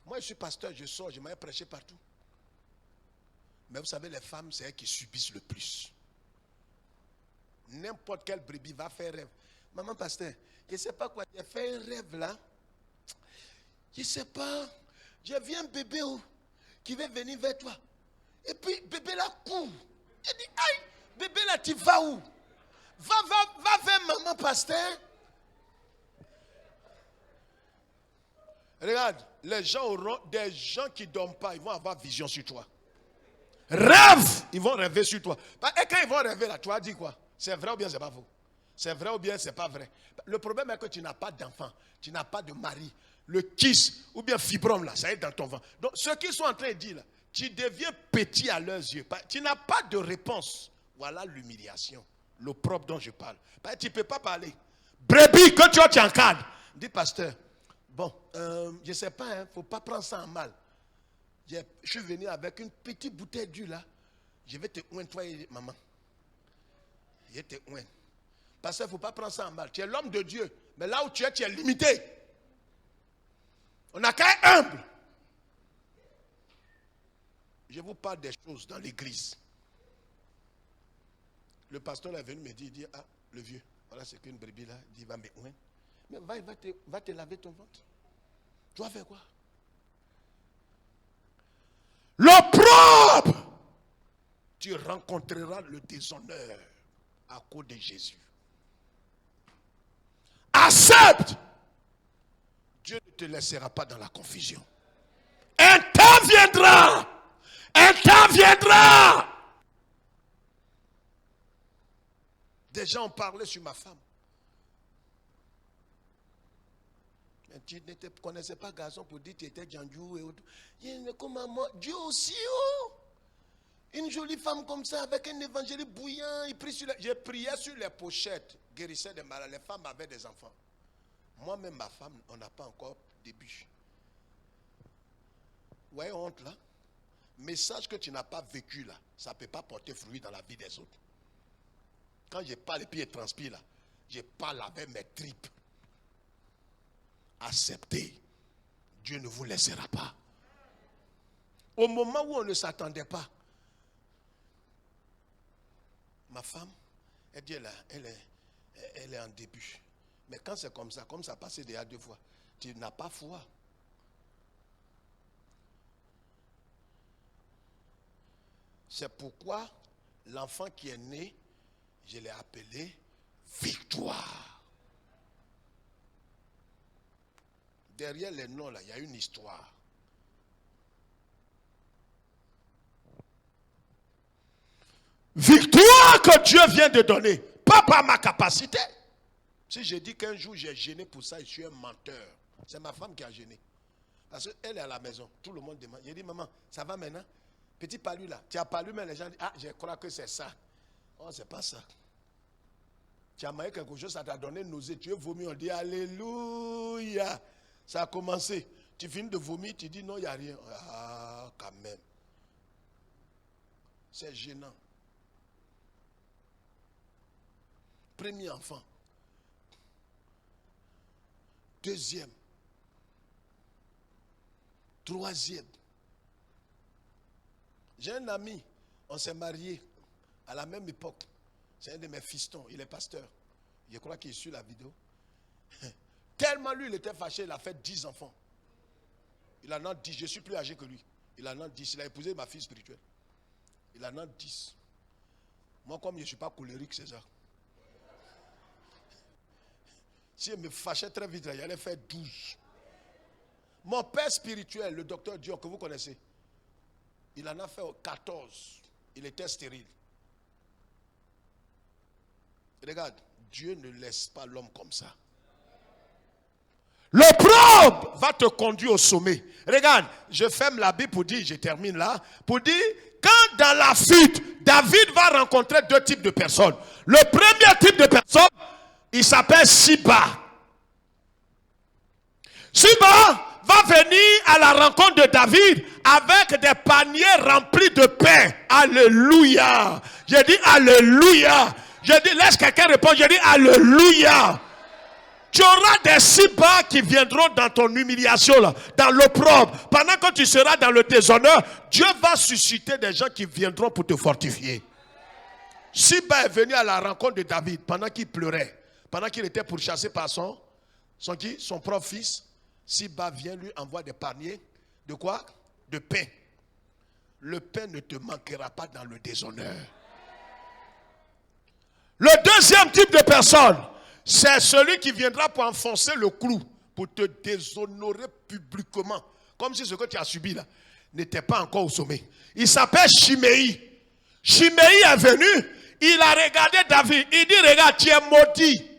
Moi je suis pasteur, je sors, je m'ai prêché partout. Mais vous savez, les femmes, c'est elles qui subissent le plus. N'importe quelle brebis va faire rêve. Maman pasteur, je ne sais pas quoi, j'ai fait un rêve là. Je ne sais pas. J'ai vu un bébé qui veut venir vers toi. Et puis, bébé là court. Il dit, aïe, bébé là, tu vas où? Va vers maman pasteur. Regarde, les gens auront, des gens qui ne dorment pas, ils vont avoir vision sur toi. Rêve, ils vont rêver sur toi. Et quand ils vont rêver là, tu as dit quoi? C'est vrai ou bien c'est pas faux? C'est vrai ou bien c'est pas vrai? Le problème est que tu n'as pas d'enfant, tu n'as pas de mari. Le kiss ou bien fibrome là, ça est dans ton ventre. Donc ceux qui sont en train de dire là, tu deviens petit à leurs yeux. Tu n'as pas de réponse. Voilà l'humiliation, l'opprobre dont je parle. Tu ne peux pas parler. Brebis, que tu encadres. Dis pasteur, bon, je ne sais pas, il ne faut pas prendre ça en mal. Je suis venu avec une petite bouteille d'huile là. Je vais te oindre, toi et maman. Je vais te oindre. Parce qu'il ne faut pas prendre ça en mal. Tu es l'homme de Dieu. Mais là où tu es limité. On n'a qu'à être humble. Je vous parle des choses dans l'église. Le pasteur est venu me dire, il dit, ah, le vieux, Voilà ce qu'une brebis là dit, va, mais va te laver ton ventre. Tu vas faire quoi? L'opprobre, tu rencontreras le déshonneur à cause de Jésus. Accepte. Dieu ne te laissera pas dans la confusion. Un temps viendra. Un temps viendra. Des gens ont parlé sur ma femme. Mais tu ne te connaissais pas garçon pour dire que tu étais Djandjou et autres. Comme moi, Dieu aussi, oh. Une jolie femme comme ça, avec un évangile bouillant. J'ai prié sur les pochettes, guérissait des malades. Les femmes avaient des enfants. Moi-même, ma femme, on n'a pas encore début. Vous voyez, honte là. Message que tu n'as pas vécu là, ça ne peut pas porter fruit dans la vie des autres. Quand je parle et puis je transpire là, je parle avec mes tripes. Acceptez. Dieu ne vous laissera pas. Au moment où on ne s'attendait pas, ma femme, elle dit elle est en début. Mais quand c'est comme ça a passé déjà 2 fois, tu n'as pas foi. C'est pourquoi l'enfant qui est né, je l'ai appelé Victoire. Derrière les noms là, il y a une histoire. Victoire que Dieu vient de donner, pas par ma capacité. Si je dis qu'un jour j'ai gêné pour ça, je suis un menteur. C'est ma femme qui a gêné. Parce qu'elle est à la maison, tout le monde demande. J'ai dit, maman, ça va maintenant? Petit palu là, tu as palu, mais les gens disent, ah, je crois que c'est ça. Oh, c'est pas ça. Tu as mangé quelque chose, ça t'a donné nausée, tu es vomi, on dit, alléluia. Ça a commencé. Tu finis de vomir, tu dis, non, il n'y a rien. Ah, quand même. C'est gênant. Premier enfant. Deuxième. Troisième. J'ai un ami, on s'est mariés à la même époque. C'est un de mes fistons, il est pasteur. Je crois qu'il est sur la vidéo. Tellement lui, il était fâché, il a fait 10 enfants. Il en a 10, je suis plus âgé que lui. Il en a 10, il a épousé ma fille spirituelle. Il en a 10. Moi, comme je ne suis pas colérique, c'est ça. Si il me fâchait très vite, il allait faire 12. Mon père spirituel, le docteur Dion, que vous connaissez, il en a fait 14. Il était stérile. Regarde, Dieu ne laisse pas l'homme comme ça. L'opprobre va te conduire au sommet. Regarde, je ferme la Bible pour dire, je termine là, pour dire, quand dans la fuite, David va rencontrer 2 types de personnes. Le premier type de personne, il s'appelle Siba. Siba va venir à la rencontre de David avec des paniers remplis de pain. Alléluia. J'ai dit Alléluia. Je dis, laisse quelqu'un répondre, je dis Alléluia. Tu auras des Siba qui viendront dans ton humiliation, là, dans l'opprobre. Pendant que tu seras dans le déshonneur, Dieu va susciter des gens qui viendront pour te fortifier. Siba est venu à la rencontre de David pendant qu'il pleurait, pendant qu'il était pourchassé par son propre fils. Siba vient lui envoie des paniers de quoi? De pain. Le pain ne te manquera pas dans le déshonneur. Le deuxième type de personne, c'est celui qui viendra pour enfoncer le clou, pour te déshonorer publiquement. Comme si ce que tu as subi là n'était pas encore au sommet. Il s'appelle Shimei. Shimei est venu, il a regardé David. Il dit, regarde, tu es maudit.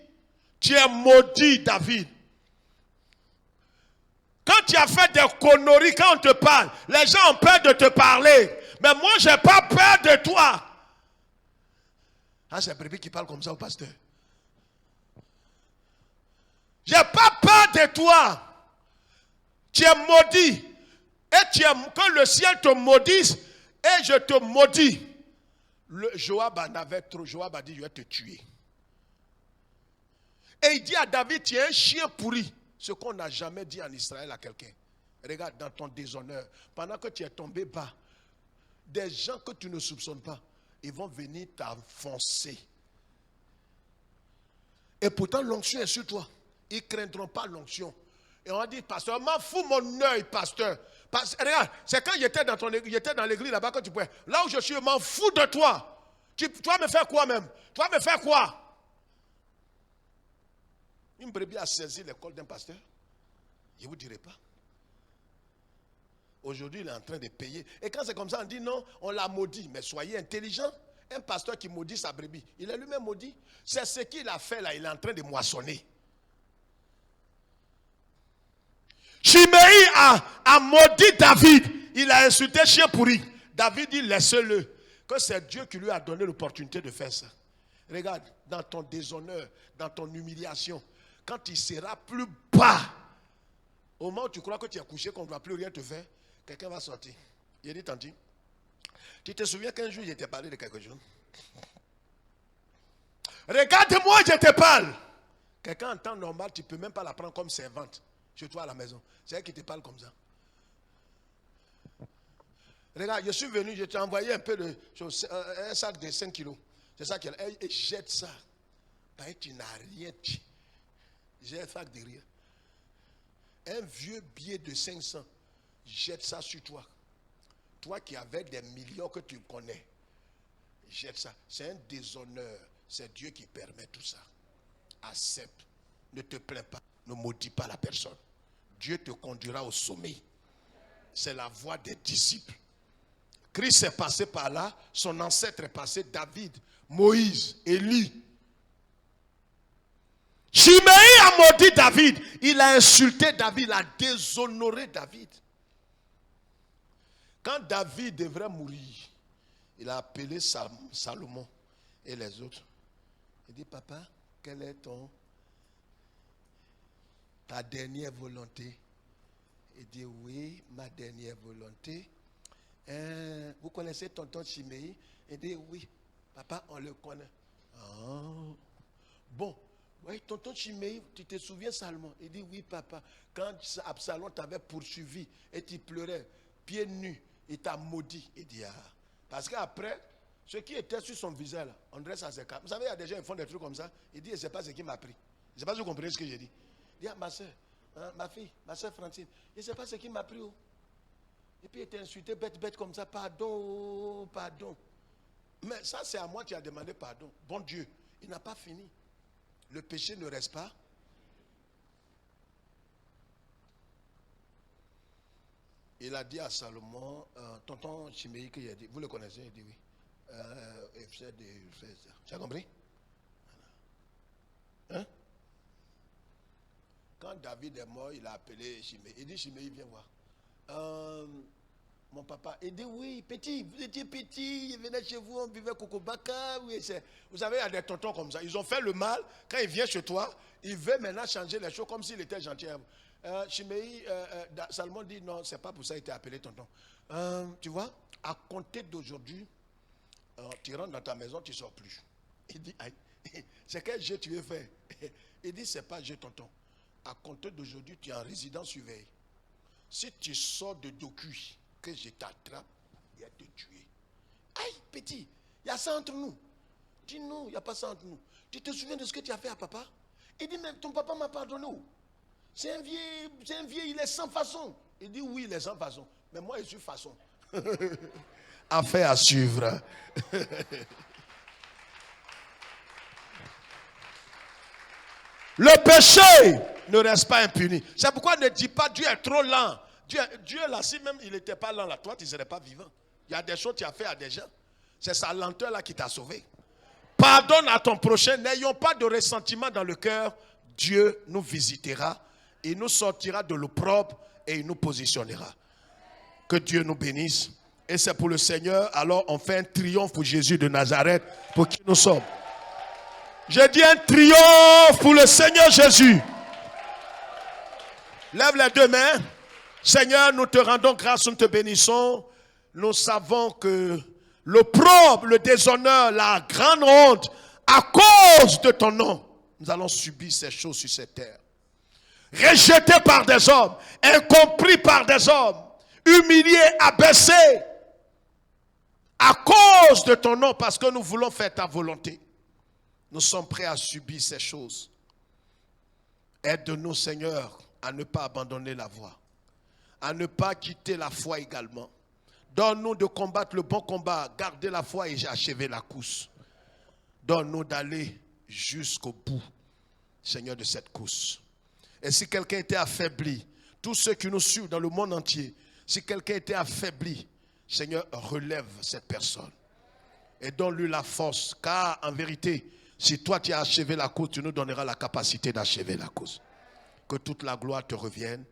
Tu es maudit, David. Quand tu as fait des conneries, quand on te parle, les gens ont peur de te parler. Mais moi, je n'ai pas peur de toi. Ah, c'est un bébé qui parle comme ça au pasteur. Je n'ai pas peur de toi. Tu es maudit. Et que le ciel te maudisse. Et je te maudis. Joab en avait trop. Joab a dit, je vais te tuer. Et il dit à David, tu es un chien pourri. Ce qu'on n'a jamais dit en Israël à quelqu'un. Regarde, dans ton déshonneur, pendant que tu es tombé bas, des gens que tu ne soupçonnes pas, ils vont venir t'enfoncer. Et pourtant, l'onction est sur toi. Ils ne craindront pas l'onction. Et on a dit, pasteur, m'en fous mon œil, pasteur. Regarde, c'est quand j'étais dans l'église là-bas, quand tu pouvais. Là où je suis, je m'en fous de toi. Tu vas me faire quoi même? Tu vas me faire quoi? Une brebis a saisi l'école d'un pasteur. Je ne vous dirai pas. Aujourd'hui, il est en train de payer. Et quand c'est comme ça, on dit non, on l'a maudit. Mais soyez intelligent. Un pasteur qui maudit sa brebis, il est lui-même maudit. C'est ce qu'il a fait là, il est en train de moissonner. Chiméi a maudit David. Il a insulté chien pourri. David dit laisse-le. Que c'est Dieu qui lui a donné l'opportunité de faire ça. Regarde, dans ton déshonneur, dans ton humiliation, quand il sera plus bas, au moment où tu crois que tu es couché, qu'on ne va plus rien te faire, quelqu'un va sortir. Il dit, Tanti, tu te souviens qu'un jour, je t'ai parlé de quelque chose? Regarde-moi, je te parle. Quelqu'un en temps normal, tu ne peux même pas la prendre comme servante chez toi à la maison. C'est elle qui te parle comme ça. Regarde, je suis venu, je t'ai envoyé un peu de choses, un sac de 5 kilos. C'est ça qu'elle jette ça. Parce que tu n'as rien dit. J'ai un sac de rien. Un vieux billet de 500, jette ça sur toi. Toi qui avais des millions que tu connais, jette ça. C'est un déshonneur. C'est Dieu qui permet tout ça. Accepte. Ne te plains pas. Ne maudis pas la personne. Dieu te conduira au sommet. C'est la voie des disciples. Christ est passé par là. Son ancêtre est passé. David, Moïse, Élie. Chiméi a maudit David. Il a insulté David. Il a déshonoré David. Quand David devrait mourir, il a appelé Salomon et les autres. Il dit, papa, quelle est ta dernière volonté? Il dit, oui, ma dernière volonté. Vous connaissez tonton Chiméi? Il dit, oui, papa, on le connaît. Oh. Bon, oui, tonton Chiméi, tu te souviens Salomon? Il dit, oui, papa, quand Absalom t'avait poursuivi et tu pleurais, pieds nus, il t'a maudit. Il dit, ah. Parce qu'après, ce qui était sur son visage, là, on dresse à ses cartes. Vous savez, il y a des gens qui font des trucs comme ça. Il dit, je ne sais pas ce qui m'a pris. Je ne sais pas si vous comprenez ce que j'ai dit. Il dit, ah, ma soeur, ma fille, ma soeur Francine, je ne sais pas ce qui m'a pris. Oh. Et puis il était insulté, bête comme ça, pardon, pardon. Mais ça, c'est à moi qui a demandé pardon. Bon Dieu, il n'a pas fini. Le péché ne reste pas. Il a dit à Salomon, tonton Chiméi, que j'ai dit, vous le connaissez? Il dit oui. Tu as compris? Hein? Quand David est mort, il a appelé Chiméi. Il dit, Chiméi, viens voir. Mon papa, il dit, oui, petit, vous étiez petit, il venait chez vous, on vivait Kokobaka. Oui, vous savez, il y a des tontons comme ça. Ils ont fait le mal. Quand il vient chez toi, il veut maintenant changer les choses comme s'il était gentil. Chiméi, Salomon dit, non, c'est pas pour ça qu'il était appelé tonton. Tu vois, à compter d'aujourd'hui, tu rentres dans ta maison, tu ne sors plus. Il dit, aïe, c'est quel jeu tu veux faire? Il dit, c'est pas jeu tonton. À compter d'aujourd'hui, tu es en résidence surveillée. Si tu sors de docu, que je t'attrape, il va te tuer. Aïe, petit, il y a ça entre nous. Dis non, il n'y a pas ça entre nous. Tu te souviens de ce que tu as fait à papa? Il dit, mais ton papa m'a pardonné. C'est un vieux, il est sans façon. Il dit, oui, il est sans façon. Mais moi, je suis façon. Affaire à suivre. Le péché ne reste pas impuni. C'est pourquoi ne dis pas Dieu est trop lent. Dieu là, si même il n'était pas lent là, toi tu ne serais pas vivant. Il y a des choses que tu as fait à des gens. C'est sa lenteur là qui t'a sauvé. Pardonne à ton prochain. N'ayons pas de ressentiment dans le cœur. Dieu nous visitera. Il nous sortira de l'opprobre et il nous positionnera. Que Dieu nous bénisse. Et c'est pour le Seigneur. Alors on fait un triomphe pour Jésus de Nazareth. Pour qui nous sommes. Je dis un triomphe pour le Seigneur Jésus. Lève les deux mains. Seigneur, nous te rendons grâce, nous te bénissons. Nous savons que l'opprobre, le déshonneur, la grande honte, à cause de ton nom, nous allons subir ces choses sur cette terre. Rejetés par des hommes, incompris par des hommes, humiliés, abaissés, à cause de ton nom, parce que nous voulons faire ta volonté. Nous sommes prêts à subir ces choses. Aide-nous, Seigneur, à ne pas abandonner la voie, à ne pas quitter la foi également. Donne-nous de combattre le bon combat, garder la foi et achever la course. Donne-nous d'aller jusqu'au bout, Seigneur, de cette course. Et si quelqu'un était affaibli, tous ceux qui nous suivent dans le monde entier, si quelqu'un était affaibli, Seigneur, relève cette personne. Et donne-lui la force, car en vérité, si toi tu as achevé la course, tu nous donneras la capacité d'achever la course. Que toute la gloire te revienne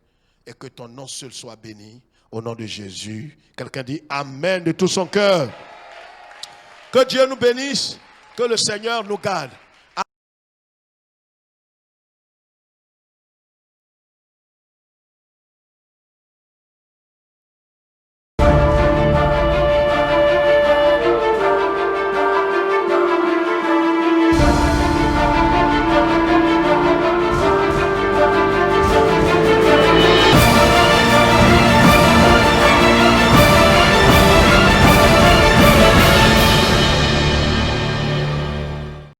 et que ton nom seul soit béni. Au nom de Jésus. Quelqu'un dit Amen de tout son cœur. Que Dieu nous bénisse. Que le Seigneur nous garde.